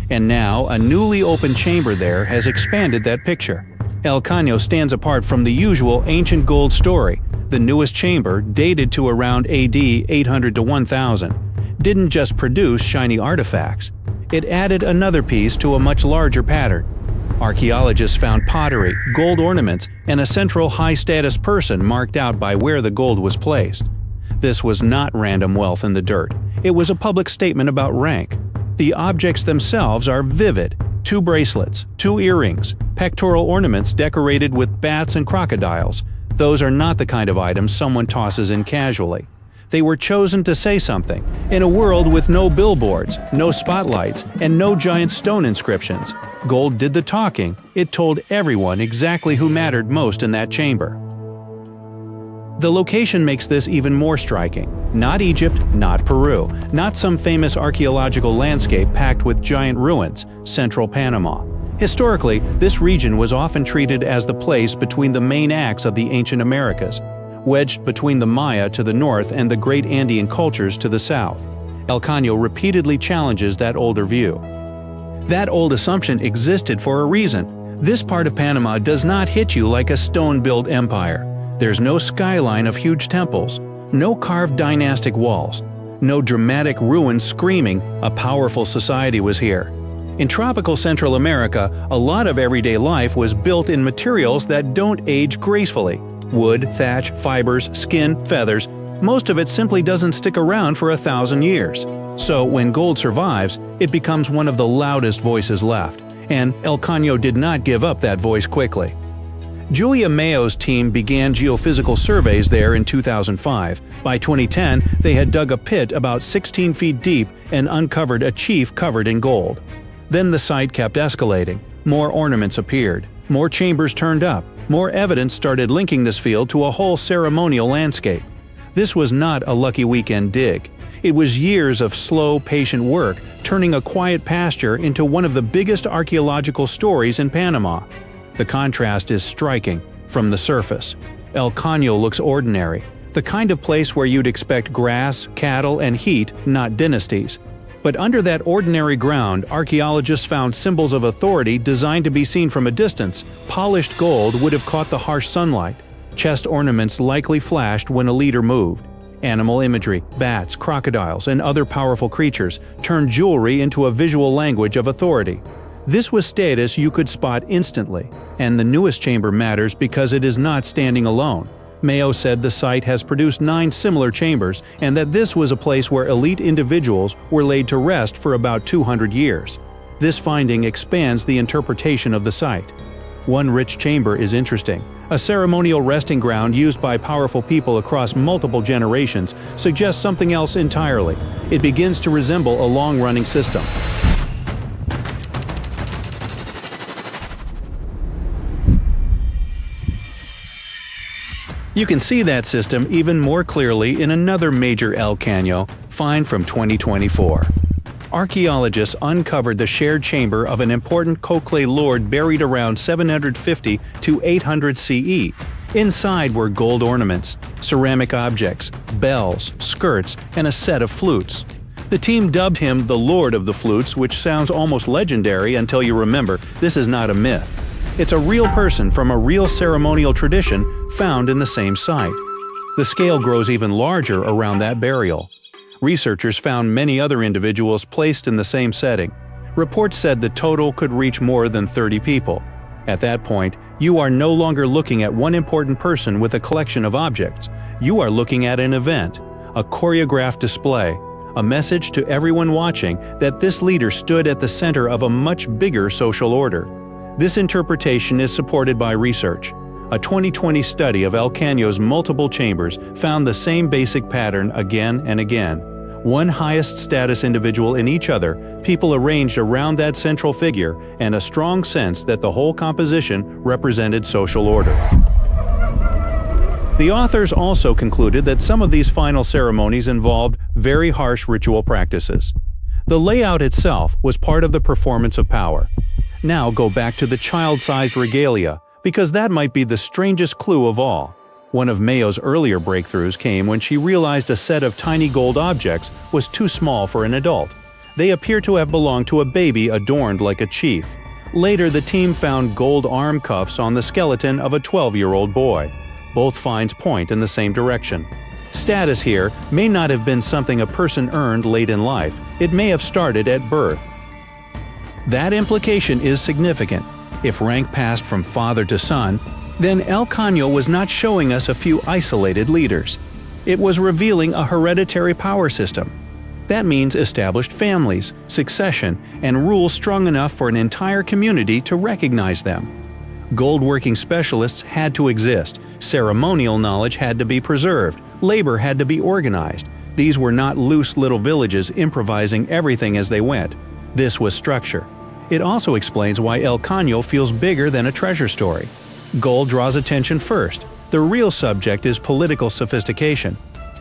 And now, a newly opened chamber there has expanded that picture. El Caño stands apart from the usual ancient gold story. The newest chamber, dated to around AD 800 to 1000, didn't just produce shiny artifacts. It added another piece to a much larger pattern. Archaeologists found pottery, gold ornaments, and a central high-status person marked out by where the gold was placed. This was not random wealth in the dirt. It was a public statement about rank. The objects themselves are vivid. 2 bracelets, 2 earrings, pectoral ornaments decorated with bats and crocodiles. Those are not the kind of items someone tosses in casually. They were chosen to say something. In a world with no billboards, no spotlights, and no giant stone inscriptions, gold did the talking. It told everyone exactly who mattered most in that chamber. The location makes this even more striking. Not Egypt, not Peru, not some famous archaeological landscape packed with giant ruins, central Panama. Historically, this region was often treated as the place between the main acts of the ancient Americas, wedged between the Maya to the north and the great Andean cultures to the south. El Caño repeatedly challenges that older view. That old assumption existed for a reason. This part of Panama does not hit you like a stone-built empire. There's no skyline of huge temples, no carved dynastic walls, no dramatic ruins screaming a powerful society was here. In tropical Central America, a lot of everyday life was built in materials that don't age gracefully. Wood, thatch, fibers, skin, feathers, most of it simply doesn't stick around for 1,000 years. So when gold survives, it becomes one of the loudest voices left. And El Caño did not give up that voice quickly. Julia Mayo's team began geophysical surveys there in 2005. By 2010, they had dug a pit about 16 feet deep and uncovered a chief covered in gold. Then the site kept escalating. More ornaments appeared. More chambers turned up. More evidence started linking this field to a whole ceremonial landscape. This was not a lucky weekend dig. It was years of slow, patient work, turning a quiet pasture into one of the biggest archaeological stories in Panama. The contrast is striking from the surface. El Caño looks ordinary, the kind of place where you'd expect grass, cattle, and heat, not dynasties. But under that ordinary ground, archaeologists found symbols of authority designed to be seen from a distance. Polished gold would have caught the harsh sunlight. Chest ornaments likely flashed when a leader moved. Animal imagery, bats, crocodiles, and other powerful creatures turned jewelry into a visual language of authority. This was status you could spot instantly, and the newest chamber matters because it is not standing alone. Mayo said the site has produced 9 similar chambers and that this was a place where elite individuals were laid to rest for about 200 years. This finding expands the interpretation of the site. One rich chamber is interesting. A ceremonial resting ground used by powerful people across multiple generations suggests something else entirely. It begins to resemble a long-running system. You can see that system even more clearly in another major El Caño find from 2024. Archaeologists uncovered the shared chamber of an important Kokle lord buried around 750 to 800 CE. Inside were gold ornaments, ceramic objects, bells, skirts, and a set of flutes. The team dubbed him the Lord of the Flutes, which sounds almost legendary until you remember this is not a myth. It's a real person from a real ceremonial tradition found in the same site. The scale grows even larger around that burial. Researchers found many other individuals placed in the same setting. Reports said the total could reach more than 30 people. At that point, you are no longer looking at one important person with a collection of objects. You are looking at an event, a choreographed display, a message to everyone watching that this leader stood at the center of a much bigger social order. This interpretation is supported by research. A 2020 study of El Caño's multiple chambers found the same basic pattern again and again. One highest status individual in each other, people arranged around that central figure, and a strong sense that the whole composition represented social order. The authors also concluded that some of these final ceremonies involved very harsh ritual practices. The layout itself was part of the performance of power. Now go back to the child-sized regalia, because that might be the strangest clue of all. One of Mayo's earlier breakthroughs came when she realized a set of tiny gold objects was too small for an adult. They appear to have belonged to a baby adorned like a chief. Later, the team found gold arm cuffs on the skeleton of a 12-year-old boy. Both finds point in the same direction. Status here may not have been something a person earned late in life. It may have started at birth. That implication is significant. If rank passed from father to son, then El Caño was not showing us a few isolated leaders. It was revealing a hereditary power system. That means established families, succession, and rules strong enough for an entire community to recognize them. Gold-working specialists had to exist, ceremonial knowledge had to be preserved, labor had to be organized. These were not loose little villages improvising everything as they went. This was structure. It also explains why El Caño feels bigger than a treasure story. Gold draws attention first. The real subject is political sophistication.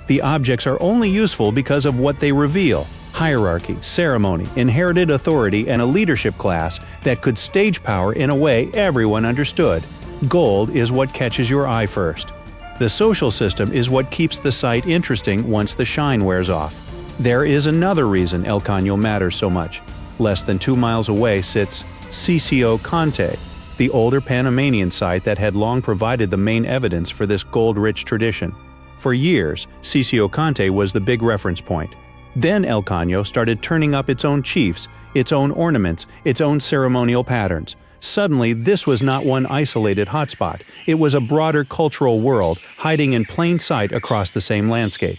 The objects are only useful because of what they reveal: hierarchy, ceremony, inherited authority, and a leadership class that could stage power in a way everyone understood. Gold is what catches your eye first. The social system is what keeps the site interesting once the shine wears off. There is another reason El Caño matters so much. Less than 2 miles away sits Sitio Conte, the older Panamanian site that had long provided the main evidence for this gold-rich tradition. For years, Sitio Conte was the big reference point. Then El Caño started turning up its own chiefs, its own ornaments, its own ceremonial patterns. Suddenly, this was not one isolated hotspot. It was a broader cultural world, hiding in plain sight across the same landscape.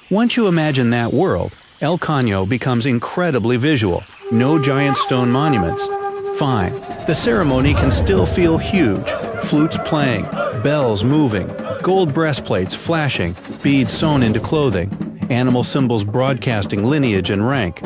Once you imagine that world, El Caño becomes incredibly visual. No giant stone monuments. Fine, the ceremony can still feel huge. Flutes playing, bells moving, gold breastplates flashing, beads sewn into clothing, animal symbols broadcasting lineage and rank.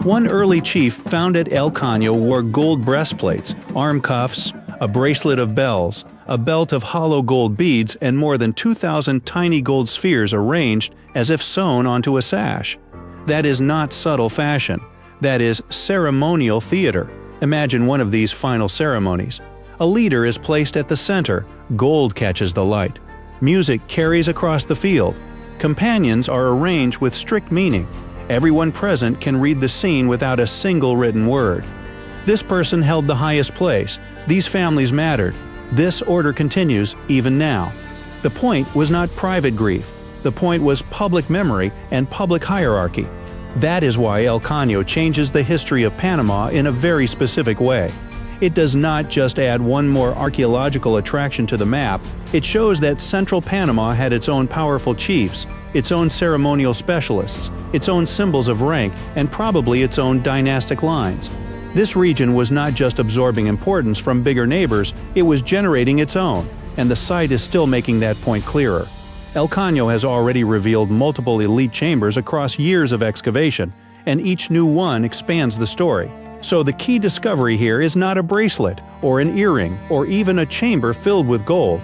One early chief found at El Caño wore gold breastplates, arm cuffs, a bracelet of bells, a belt of hollow gold beads, and more than 2,000 tiny gold spheres arranged as if sewn onto a sash. That is not subtle fashion. That is ceremonial theater. Imagine one of these final ceremonies. A leader is placed at the center. Gold catches the light. Music carries across the field. Companions are arranged with strict meaning. Everyone present can read the scene without a single written word. This person held the highest place. These families mattered. This order continues even now. The point was not private grief. The point was public memory and public hierarchy. That is why El Caño changes the history of Panama in a very specific way. It does not just add one more archaeological attraction to the map, it shows that central Panama had its own powerful chiefs, its own ceremonial specialists, its own symbols of rank, and probably its own dynastic lines. This region was not just absorbing importance from bigger neighbors, it was generating its own, and the site is still making that point clearer. El Caño has already revealed multiple elite chambers across years of excavation, and each new one expands the story. So the key discovery here is not a bracelet, or an earring, or even a chamber filled with gold.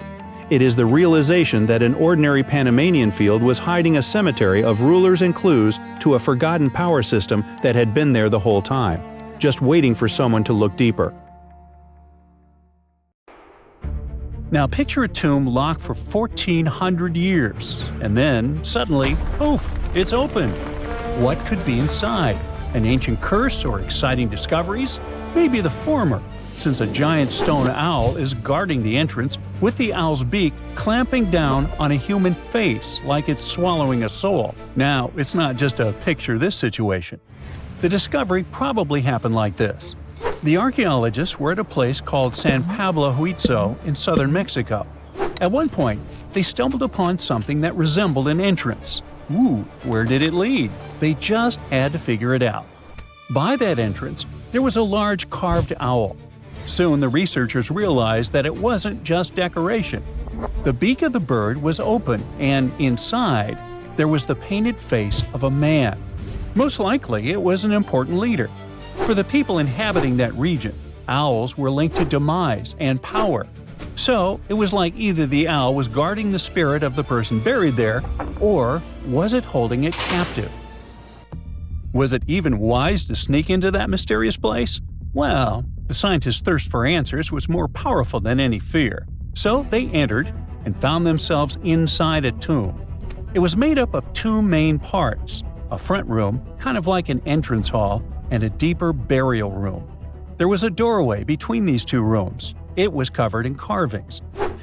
It is the realization that an ordinary Panamanian field was hiding a cemetery of rulers and clues to a forgotten power system that had been there the whole time, just waiting for someone to look deeper. Now picture a tomb locked for 1,400 years, and then, suddenly, poof, it's open. What could be inside? An ancient curse or exciting discoveries? Maybe the former, since a giant stone owl is guarding the entrance with the owl's beak clamping down on a human face like it's swallowing a soul. Now, it's not just a picture this situation. The discovery probably happened like this. The archaeologists were at a place called San Pablo Huitzo in southern Mexico. At one point, they stumbled upon something that resembled an entrance. Ooh, where did it lead? They just had to figure it out. By that entrance, there was a large carved owl. Soon the researchers realized that it wasn't just decoration. The beak of the bird was open, and inside, there was the painted face of a man. Most likely, it was an important leader. For the people inhabiting that region, owls were linked to demise and power. So, it was like either the owl was guarding the spirit of the person buried there, or was it holding it captive? Was it even wise to sneak into that mysterious place? Well, the scientists' thirst for answers was more powerful than any fear. So they entered, and found themselves inside a tomb. It was made up of two main parts, a front room, kind of like an entrance hall, and a deeper burial room. There was a doorway between these two rooms. It was covered in carvings.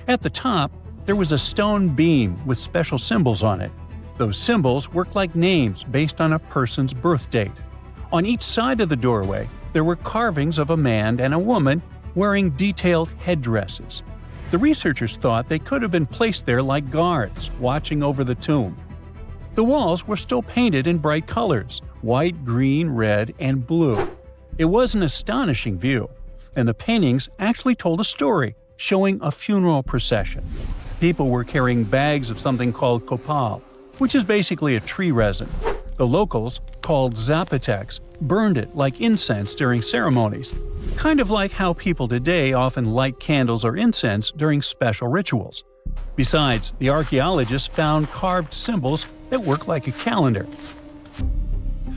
At the top, there was a stone beam with special symbols on it. Those symbols worked like names based on a person's birth date. On each side of the doorway, there were carvings of a man and a woman wearing detailed headdresses. The researchers thought they could have been placed there like guards, watching over the tomb. The walls were still painted in bright colors – white, green, red, and blue. It was an astonishing view, and the paintings actually told a story, showing a funeral procession. People were carrying bags of something called copal, which is basically a tree resin. The locals, called Zapotecs, burned it like incense during ceremonies, kind of like how people today often light candles or incense during special rituals. Besides, the archaeologists found carved symbols that work like a calendar.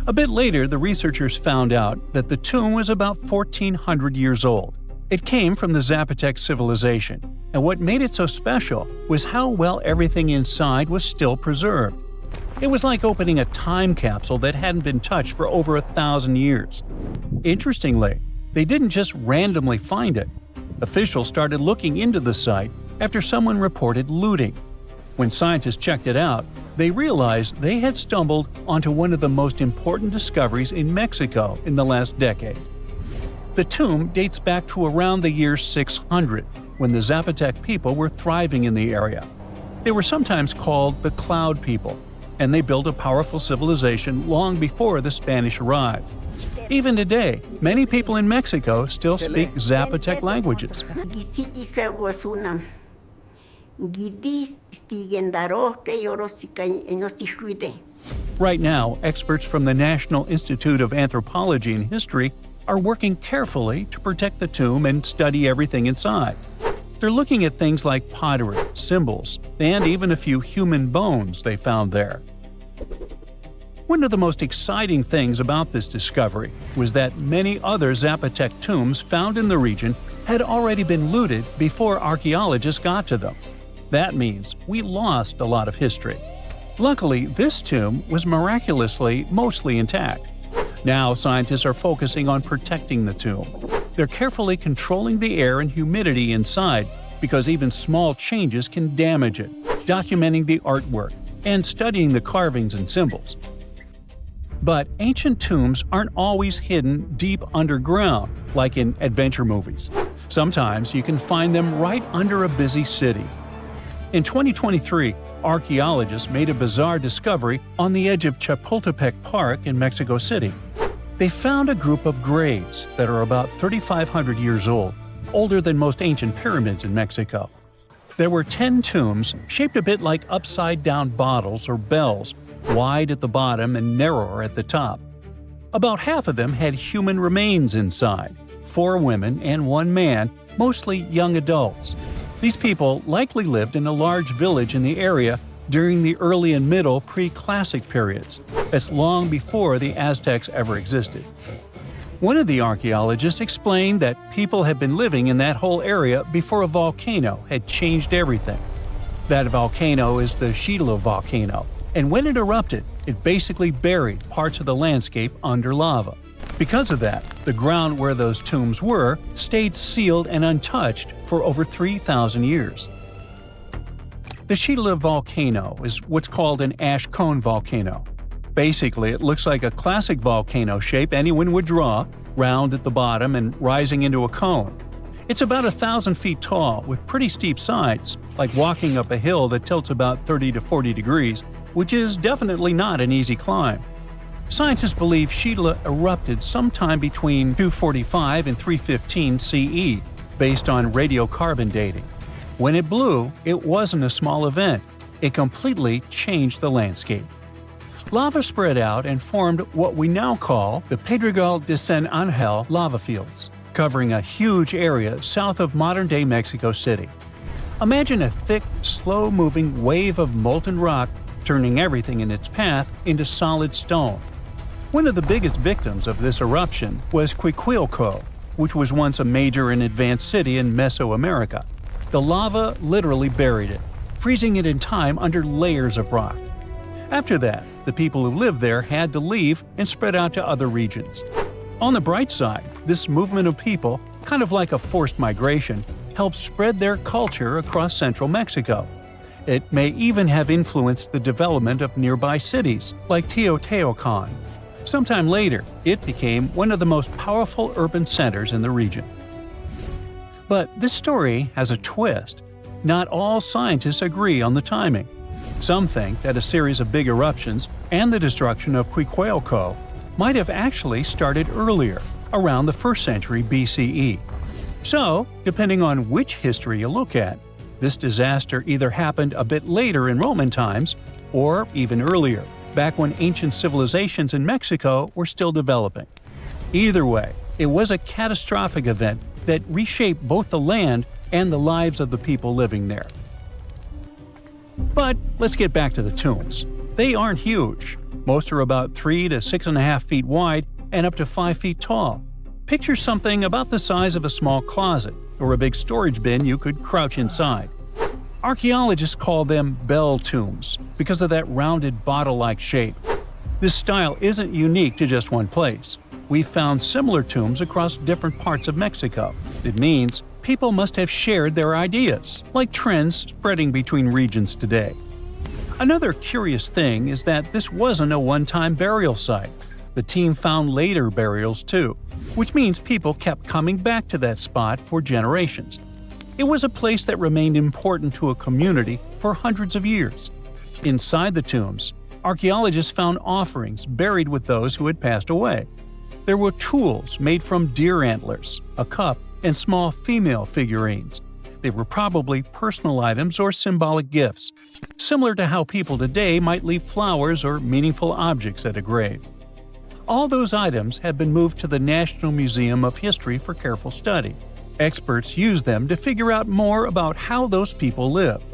A bit later, the researchers found out that the tomb was about 1,400 years old. It came from the Zapotec civilization, and what made it so special was how well everything inside was still preserved. It was like opening a time capsule that hadn't been touched for over 1,000 years. Interestingly, they didn't just randomly find it. Officials started looking into the site after someone reported looting. When scientists checked it out, they realized they had stumbled onto one of the most important discoveries in Mexico in the last decade. The tomb dates back to around the year 600, when the Zapotec people were thriving in the area. They were sometimes called the Cloud People, and they built a powerful civilization long before the Spanish arrived. Even today, many people in Mexico still speak Zapotec languages. Right now, experts from the National Institute of Anthropology and History are working carefully to protect the tomb and study everything inside. They're looking at things like pottery, symbols, and even a few human bones they found there. One of the most exciting things about this discovery was that many other Zapotec tombs found in the region had already been looted before archaeologists got to them. That means we lost a lot of history. Luckily, this tomb was miraculously mostly intact. Now scientists are focusing on protecting the tomb. They're carefully controlling the air and humidity inside because even small changes can damage it, documenting the artwork, and studying the carvings and symbols. But ancient tombs aren't always hidden deep underground, like in adventure movies. Sometimes you can find them right under a busy city. In 2023, archaeologists made a bizarre discovery on the edge of Chapultepec Park in Mexico City. They found a group of graves that are about 3,500 years old, older than most ancient pyramids in Mexico. There were 10 tombs shaped a bit like upside-down bottles or bells, wide at the bottom and narrower at the top. About half of them had human remains inside, 4 women and 1 man, mostly young adults. These people likely lived in a large village in the area during the early and middle pre-classic periods. That's long before the Aztecs ever existed. One of the archaeologists explained that people had been living in that whole area before a volcano had changed everything. That volcano is the Chitla volcano, and when it erupted, it basically buried parts of the landscape under lava. Because of that, the ground where those tombs were stayed sealed and untouched for over 3,000 years. The Chitla volcano is what's called an ash cone volcano. Basically, it looks like a classic volcano shape anyone would draw, round at the bottom and rising into a cone. It's about 1,000 feet tall with pretty steep sides, like walking up a hill that tilts about 30 to 40 degrees, which is definitely not an easy climb. Scientists believe Chitla erupted sometime between 245 and 315 CE, based on radiocarbon dating. When it blew, it wasn't a small event. It completely changed the landscape. Lava spread out and formed what we now call the Pedregal de San Angel lava fields, covering a huge area south of modern-day Mexico City. Imagine a thick, slow-moving wave of molten rock turning everything in its path into solid stone. One of the biggest victims of this eruption was Cuicuilco, which was once a major and advanced city in Mesoamerica. The lava literally buried it, freezing it in time under layers of rock. After that, the people who lived there had to leave and spread out to other regions. On the bright side, this movement of people, kind of like a forced migration, helped spread their culture across central Mexico. It may even have influenced the development of nearby cities, like Teotihuacan. Sometime later, it became one of the most powerful urban centers in the region. But this story has a twist. Not all scientists agree on the timing. Some think that a series of big eruptions and the destruction of Quiqueoco might have actually started earlier, around the 1st century BCE. So, depending on which history you look at, this disaster either happened a bit later in Roman times or even earlier, back when ancient civilizations in Mexico were still developing. Either way, it was a catastrophic event that reshaped both the land and the lives of the people living there. But let's get back to the tombs. They aren't huge. Most are about 3 to 6.5 feet wide and up to 5 feet tall. Picture something about the size of a small closet or a big storage bin you could crouch inside. Archaeologists call them bell tombs because of that rounded bottle-like shape. This style isn't unique to just one place. We've found similar tombs across different parts of Mexico. It means people must have shared their ideas, like trends spreading between regions today. Another curious thing is that this wasn't a one-time burial site. The team found later burials too, which means people kept coming back to that spot for generations. It was a place that remained important to a community for hundreds of years. Inside the tombs, archaeologists found offerings buried with those who had passed away. There were tools made from deer antlers, a cup, and small female figurines. They were probably personal items or symbolic gifts, similar to how people today might leave flowers or meaningful objects at a grave. All those items have been moved to the National Museum of History for careful study. Experts use them to figure out more about how those people lived.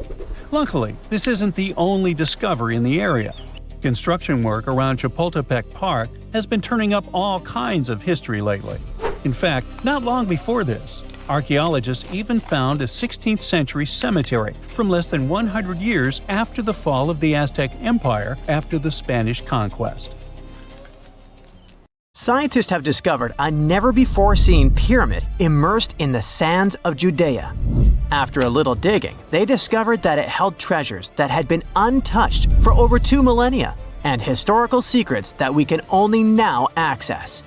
Luckily, this isn't the only discovery in the area. Construction work around Chapultepec Park has been turning up all kinds of history lately. In fact, not long before this, archaeologists even found a 16th century cemetery from less than 100 years after the fall of the Aztec Empire after the Spanish conquest. Scientists have discovered a never-before-seen pyramid immersed in the sands of Judea. After a little digging, they discovered that it held treasures that had been untouched for over 2 millennia and historical secrets that we can only now access.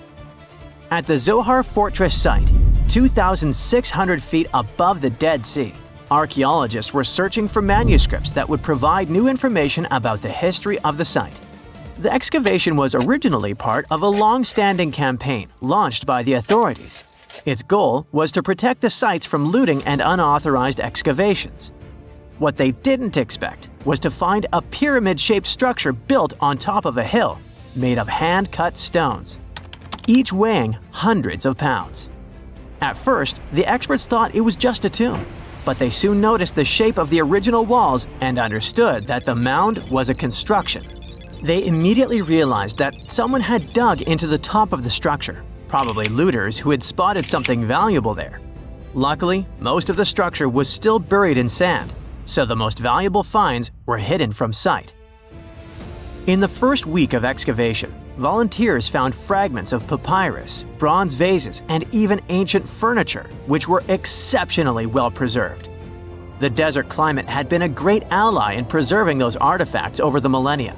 At the Zohar Fortress site, 2,600 feet above the Dead Sea, archaeologists were searching for manuscripts that would provide new information about the history of the site. The excavation was originally part of a long-standing campaign launched by the authorities. Its goal was to protect the sites from looting and unauthorized excavations. What they didn't expect was to find a pyramid-shaped structure built on top of a hill, made of hand-cut stones, each weighing hundreds of pounds. At first, the experts thought it was just a tomb, but they soon noticed the shape of the original walls and understood that the mound was a construction. They immediately realized that someone had dug into the top of the structure, probably looters who had spotted something valuable there. Luckily, most of the structure was still buried in sand, so the most valuable finds were hidden from sight. In the first week of excavation, volunteers found fragments of papyrus, bronze vases, and even ancient furniture, which were exceptionally well preserved. The desert climate had been a great ally in preserving those artifacts over the millennia.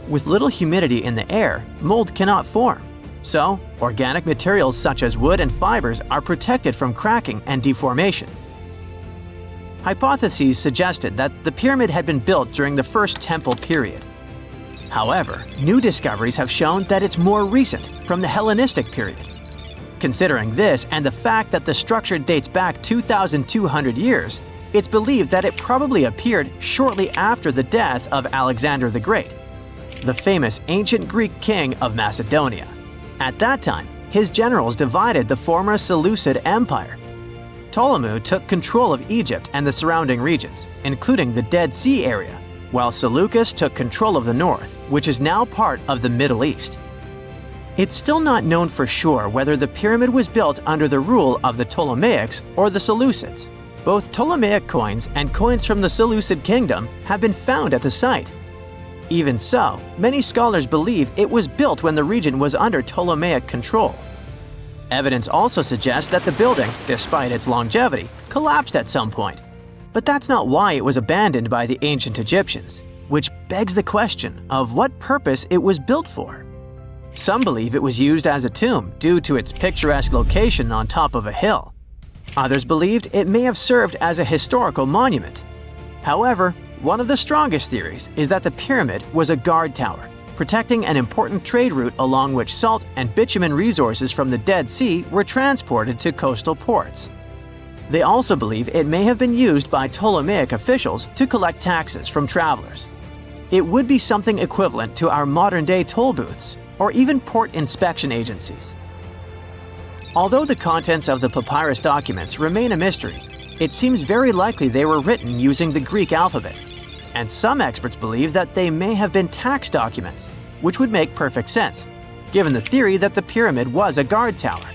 With little humidity in the air, mold cannot form. So, organic materials such as wood and fibers are protected from cracking and deformation. Hypotheses suggested that the pyramid had been built during the First Temple period. However, new discoveries have shown that it's more recent, from the Hellenistic period. Considering this and the fact that the structure dates back 2,200 years, it's believed that it probably appeared shortly after the death of Alexander the Great, the famous ancient Greek king of Macedonia. At that time, his generals divided the former Seleucid Empire. Ptolemy took control of Egypt and the surrounding regions, including the Dead Sea area, while Seleucus took control of the north, which is now part of the Middle East. It's still not known for sure whether the pyramid was built under the rule of the Ptolemaics or the Seleucids. Both Ptolemaic coins and coins from the Seleucid kingdom have been found at the site. Even so, many scholars believe it was built when the region was under Ptolemaic control. Evidence also suggests that the building, despite its longevity, collapsed at some point. But that's not why it was abandoned by the ancient Egyptians, which begs the question of what purpose it was built for. Some believe it was used as a tomb due to its picturesque location on top of a hill. Others believed it may have served as a historical monument. However, one of the strongest theories is that the pyramid was a guard tower, protecting an important trade route along which salt and bitumen resources from the Dead Sea were transported to coastal ports. They also believe it may have been used by Ptolemaic officials to collect taxes from travelers. It would be something equivalent to our modern-day toll booths, or even port inspection agencies. Although the contents of the papyrus documents remain a mystery, it seems very likely they were written using the Greek alphabet, and some experts believe that they may have been tax documents, which would make perfect sense, given the theory that the pyramid was a guard tower.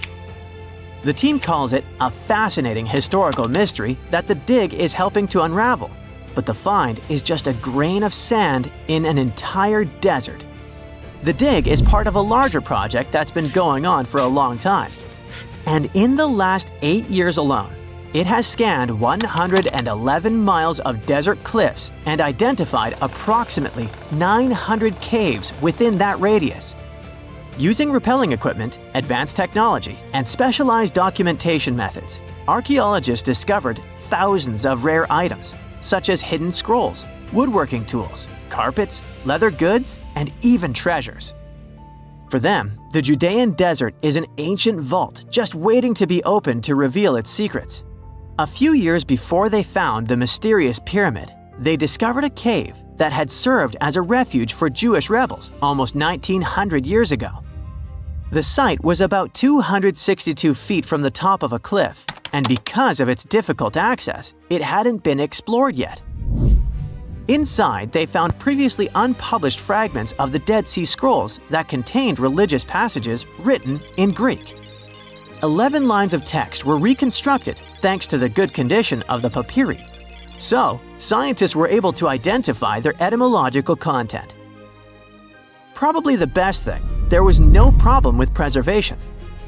The team calls it a fascinating historical mystery that the dig is helping to unravel, but the find is just a grain of sand in an entire desert. The dig is part of a larger project that's been going on for a long time. And in the last 8 years alone, it has scanned 111 miles of desert cliffs and identified approximately 900 caves within that radius. Using rappelling equipment, advanced technology, and specialized documentation methods, archaeologists discovered thousands of rare items, such as hidden scrolls, woodworking tools, carpets, leather goods, and even treasures. For them, the Judean desert is an ancient vault just waiting to be opened to reveal its secrets. A few years before they found the mysterious pyramid, they discovered a cave that had served as a refuge for Jewish rebels almost 1900 years ago. The site was about 262 feet from the top of a cliff, and because of its difficult access, it hadn't been explored yet. Inside, they found previously unpublished fragments of the Dead Sea Scrolls that contained religious passages written in Greek. 11 lines of text were reconstructed thanks to the good condition of the papyri. So, scientists were able to identify their etymological content. Probably the best thing, there was no problem with preservation.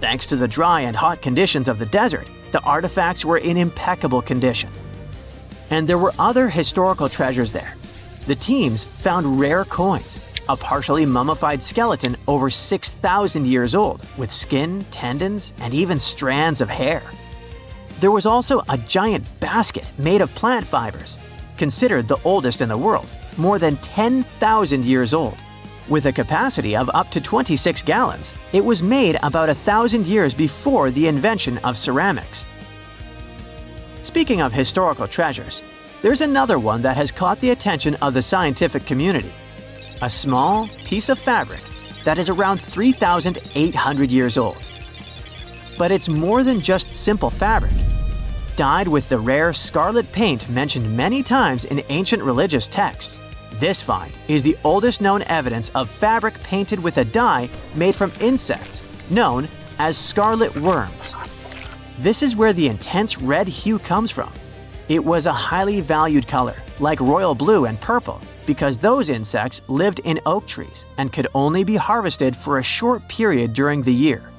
Thanks to the dry and hot conditions of the desert, the artifacts were in impeccable condition. And there were other historical treasures there. The teams found rare coins, a partially mummified skeleton over 6,000 years old, with skin, tendons, and even strands of hair. There was also a giant basket made of plant fibers, considered the oldest in the world, more than 10,000 years old. With a capacity of up to 26 gallons, it was made about 1,000 years before the invention of ceramics. Speaking of historical treasures, there's another one that has caught the attention of the scientific community. A small piece of fabric that is around 3,800 years old. But it's more than just simple fabric. Dyed with the rare scarlet paint mentioned many times in ancient religious texts, this find is the oldest known evidence of fabric painted with a dye made from insects, known as scarlet worms. This is where the intense red hue comes from. It was a highly valued color, like royal blue and purple, because those insects lived in oak trees and could only be harvested for a short period during the year.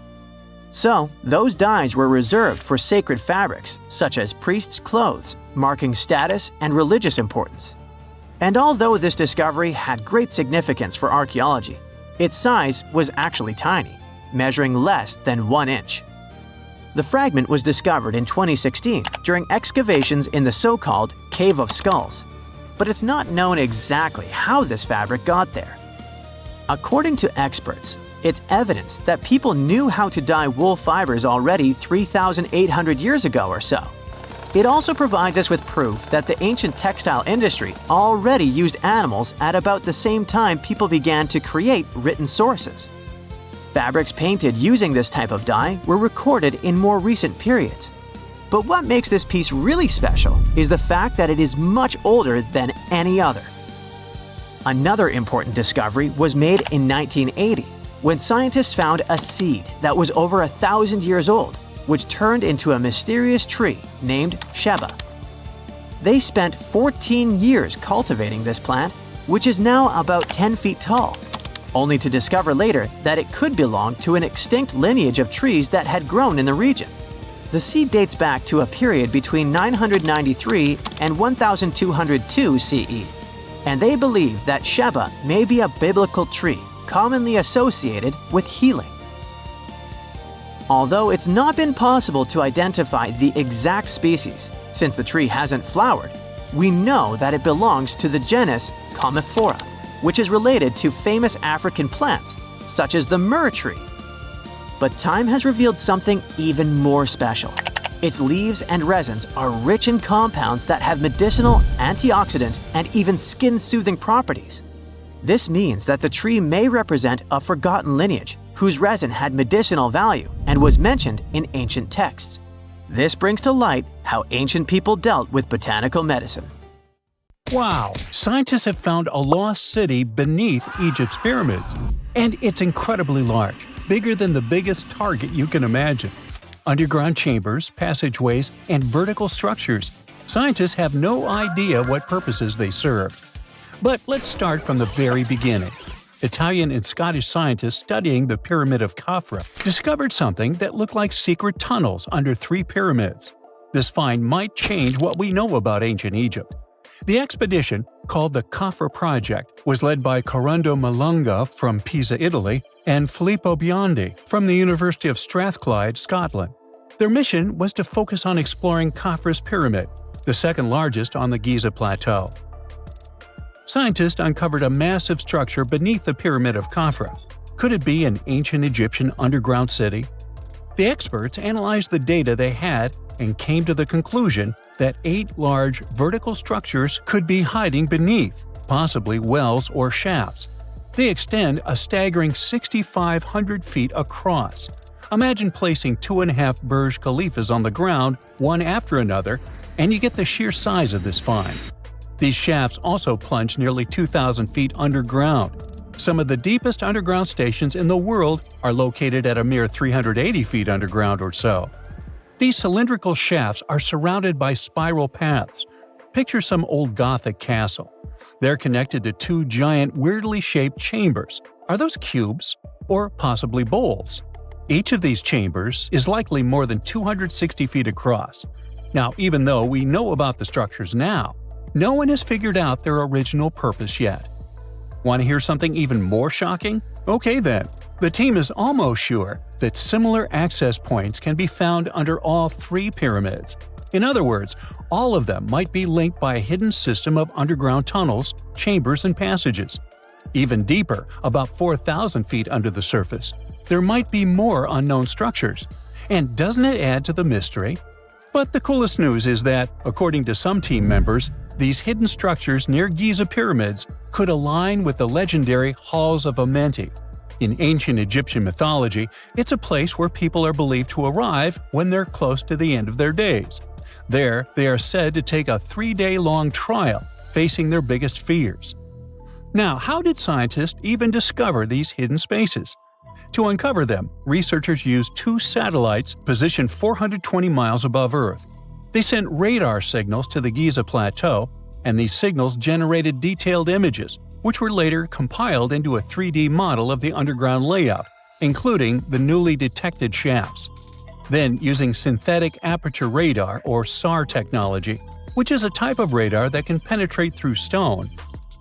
So, those dyes were reserved for sacred fabrics, such as priests' clothes, marking status and religious importance. And although this discovery had great significance for archaeology, its size was actually tiny, measuring less than 1 inch. The fragment was discovered in 2016 during excavations in the so-called Cave of Skulls, but it's not known exactly how this fabric got there. According to experts, it's evidence that people knew how to dye wool fibers already 3,800 years ago or so. It also provides us with proof that the ancient textile industry already used animals at about the same time people began to create written sources. Fabrics painted using this type of dye were recorded in more recent periods. But what makes this piece really special is the fact that it is much older than any other. Another important discovery was made in 1980, when scientists found a seed that was over 1,000 years old, which turned into a mysterious tree named Sheba. They spent 14 years cultivating this plant, which is now about 10 feet tall, only to discover later that it could belong to an extinct lineage of trees that had grown in the region. The seed dates back to a period between 993 and 1202 CE, and they believe that Sheba may be a biblical tree commonly associated with healing. Although it's not been possible to identify the exact species, since the tree hasn't flowered, we know that it belongs to the genus Commiphora, which is related to famous African plants, such as the myrrh tree. But time has revealed something even more special. Its leaves and resins are rich in compounds that have medicinal, antioxidant, and even skin-soothing properties. This means that the tree may represent a forgotten lineage whose resin had medicinal value and was mentioned in ancient texts. This brings to light how ancient people dealt with botanical medicine. Wow! Scientists have found a lost city beneath Egypt's pyramids. And it's incredibly large, bigger than the biggest target you can imagine. Underground chambers, passageways, and vertical structures. Scientists have no idea what purposes they served. But let's start from the very beginning. Italian and Scottish scientists studying the Pyramid of Khafra discovered something that looked like secret tunnels under 3 pyramids. This find might change what we know about ancient Egypt. The expedition, called the Khafra Project, was led by Corrado Malunga from Pisa, Italy, and Filippo Biondi from the University of Strathclyde, Scotland. Their mission was to focus on exploring Khafra's pyramid, the second largest on the Giza Plateau. Scientists uncovered a massive structure beneath the Pyramid of Khafra. Could it be an ancient Egyptian underground city? The experts analyzed the data they had and came to the conclusion that 8 large vertical structures could be hiding beneath, possibly wells or shafts. They extend a staggering 6,500 feet across. Imagine placing 2.5 Burj Khalifas on the ground, one after another, and you get the sheer size of this find. These shafts also plunge nearly 2,000 feet underground. Some of the deepest underground stations in the world are located at a mere 380 feet underground or so. These cylindrical shafts are surrounded by spiral paths. Picture some old Gothic castle. They're connected to 2 giant, weirdly shaped chambers. Are those cubes? Or possibly bowls? Each of these chambers is likely more than 260 feet across. Now, even though we know about the structures now, no one has figured out their original purpose yet. Want to hear something even more shocking? Okay then. The team is almost sure that similar access points can be found under all 3 pyramids. In other words, all of them might be linked by a hidden system of underground tunnels, chambers, and passages. Even deeper, about 4,000 feet under the surface, there might be more unknown structures. And doesn't it add to the mystery? But the coolest news is that, according to some team members, these hidden structures near Giza pyramids could align with the legendary Halls of Amenti. In ancient Egyptian mythology, it's a place where people are believed to arrive when they're close to the end of their days. There, they are said to take a 3-day-long trial, facing their biggest fears. Now, how did scientists even discover these hidden spaces? To uncover them, researchers used 2 satellites positioned 420 miles above Earth. They sent radar signals to the Giza Plateau, and these signals generated detailed images, which were later compiled into a 3D model of the underground layout, including the newly detected shafts. Then, using synthetic aperture radar or SAR technology, which is a type of radar that can penetrate through stone,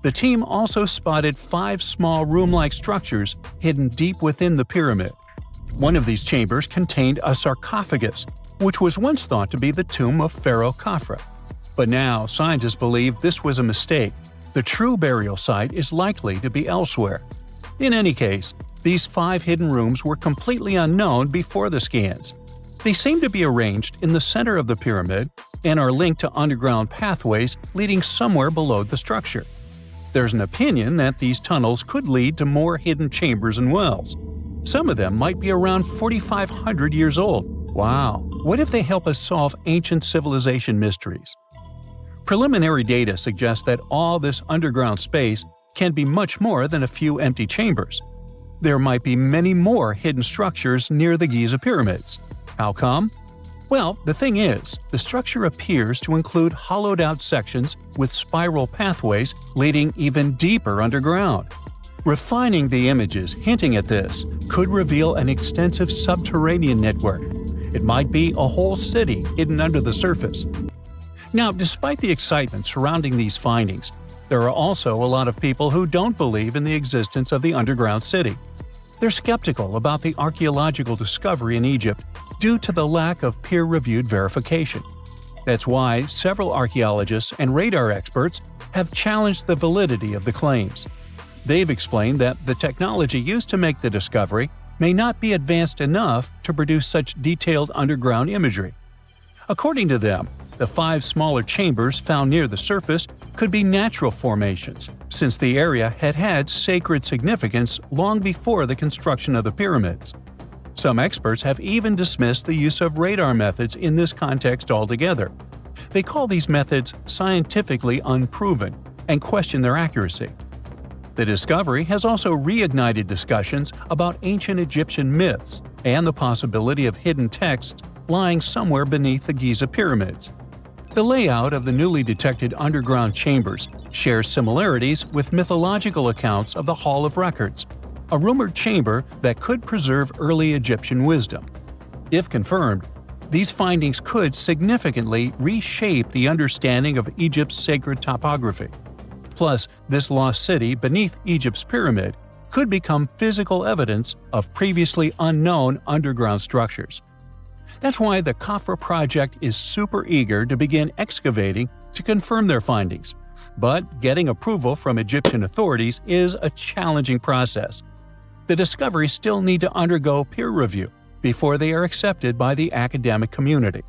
the team also spotted 5 small room-like structures hidden deep within the pyramid. One of these chambers contained a sarcophagus, which was once thought to be the tomb of Pharaoh Khafra. But now, scientists believe this was a mistake. The true burial site is likely to be elsewhere. In any case, these 5 hidden rooms were completely unknown before the scans. They seem to be arranged in the center of the pyramid and are linked to underground pathways leading somewhere below the structure. There's an opinion that these tunnels could lead to more hidden chambers and wells. Some of them might be around 4,500 years old. Wow! What if they help us solve ancient civilization mysteries? Preliminary data suggests that all this underground space can be much more than a few empty chambers. There might be many more hidden structures near the Giza pyramids. How come? Well, the thing is, the structure appears to include hollowed-out sections with spiral pathways leading even deeper underground. Refining the images hinting at this could reveal an extensive subterranean network. It might be a whole city hidden under the surface. Now, despite the excitement surrounding these findings, there are also a lot of people who don't believe in the existence of the underground city. They're skeptical about the archaeological discovery in Egypt due to the lack of peer-reviewed verification. That's why several archaeologists and radar experts have challenged the validity of the claims. They've explained that the technology used to make the discovery may not be advanced enough to produce such detailed underground imagery. According to them, the 5 smaller chambers found near the surface could be natural formations, since the area had had sacred significance long before the construction of the pyramids. Some experts have even dismissed the use of radar methods in this context altogether. They call these methods scientifically unproven and question their accuracy. The discovery has also reignited discussions about ancient Egyptian myths and the possibility of hidden texts lying somewhere beneath the Giza pyramids. The layout of the newly detected underground chambers shares similarities with mythological accounts of the Hall of Records, a rumored chamber that could preserve early Egyptian wisdom. If confirmed, these findings could significantly reshape the understanding of Egypt's sacred topography. Plus, this lost city beneath Egypt's pyramid could become physical evidence of previously unknown underground structures. That's why the Khafra project is super eager to begin excavating to confirm their findings. But getting approval from Egyptian authorities is a challenging process. The discoveries still need to undergo peer review before they are accepted by the academic community.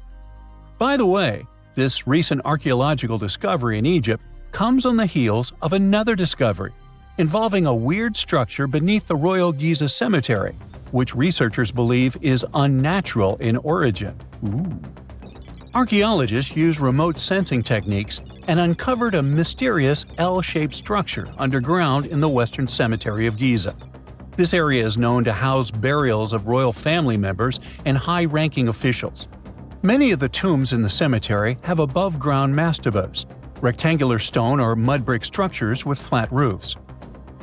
By the way, this recent archaeological discovery in Egypt comes on the heels of another discovery involving a weird structure beneath the Royal Giza Cemetery, which researchers believe is unnatural in origin. Archaeologists use remote sensing techniques and uncovered a mysterious L-shaped structure underground in the Western Cemetery of Giza. This area is known to house burials of royal family members and high-ranking officials. Many of the tombs in the cemetery have above-ground mastabas, rectangular stone or mud brick structures with flat roofs.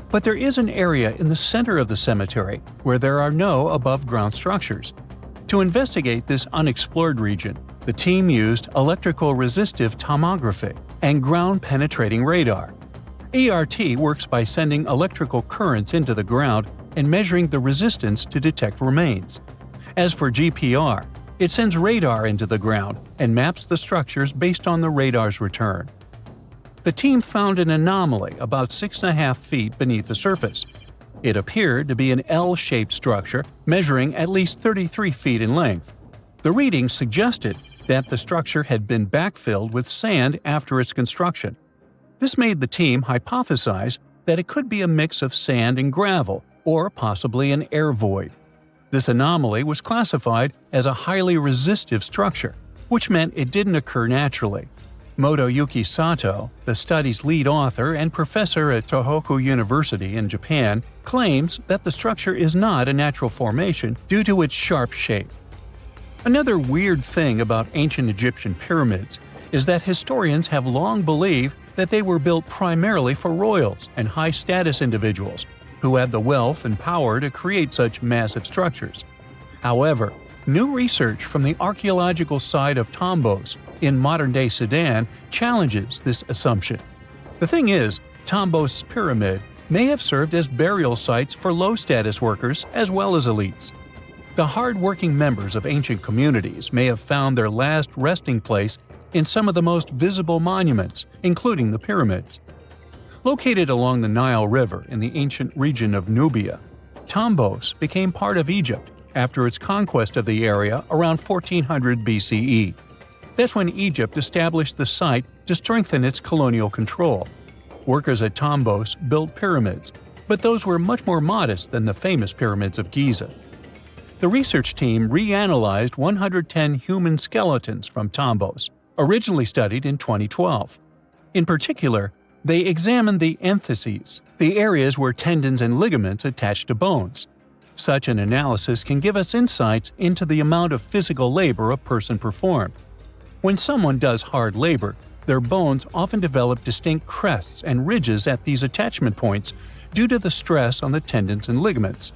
But there is an area in the center of the cemetery where there are no above-ground structures. To investigate this unexplored region, the team used electrical resistive tomography and ground-penetrating radar. ERT works by sending electrical currents into the ground and measuring the resistance to detect remains. As for GPR, it sends radar into the ground and maps the structures based on the radar's return. The team found an anomaly about 6.5 feet beneath the surface. It appeared to be an L-shaped structure measuring at least 33 feet in length. The readings suggested that the structure had been backfilled with sand after its construction. This made the team hypothesize that it could be a mix of sand and gravel, or possibly an air void. This anomaly was classified as a highly resistive structure, which meant it didn't occur naturally. Motoyuki Sato, the study's lead author and professor at Tohoku University in Japan, claims that the structure is not a natural formation due to its sharp shape. Another weird thing about ancient Egyptian pyramids is that historians have long believed that they were built primarily for royals and high-status individuals who had the wealth and power to create such massive structures. However, new research from the archaeological site of Tombos in modern-day Sudan challenges this assumption. The thing is, Tombos' pyramid may have served as burial sites for low-status workers as well as elites. The hard-working members of ancient communities may have found their last resting place in some of the most visible monuments, including the pyramids. Located along the Nile River in the ancient region of Nubia, Tombos became part of Egypt after its conquest of the area around 1400 BCE. That's when Egypt established the site to strengthen its colonial control. Workers at Tombos built pyramids, but those were much more modest than the famous pyramids of Giza. The research team reanalyzed 110 human skeletons from Tombos, originally studied in 2012. In particular, they examined the entheses, the areas where tendons and ligaments attach to bones. Such an analysis can give us insights into the amount of physical labor a person performed. When someone does hard labor, their bones often develop distinct crests and ridges at these attachment points due to the stress on the tendons and ligaments.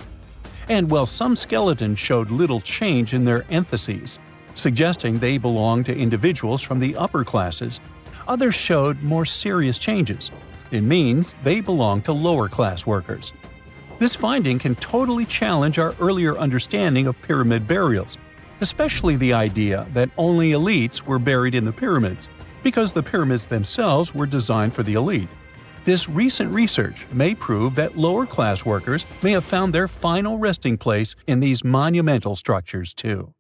And while some skeletons showed little change in their entheses, suggesting they belonged to individuals from the upper classes, others showed more serious changes. It means they belong to lower-class workers. This finding can totally challenge our earlier understanding of pyramid burials, especially the idea that only elites were buried in the pyramids, because the pyramids themselves were designed for the elite. This recent research may prove that lower-class workers may have found their final resting place in these monumental structures too.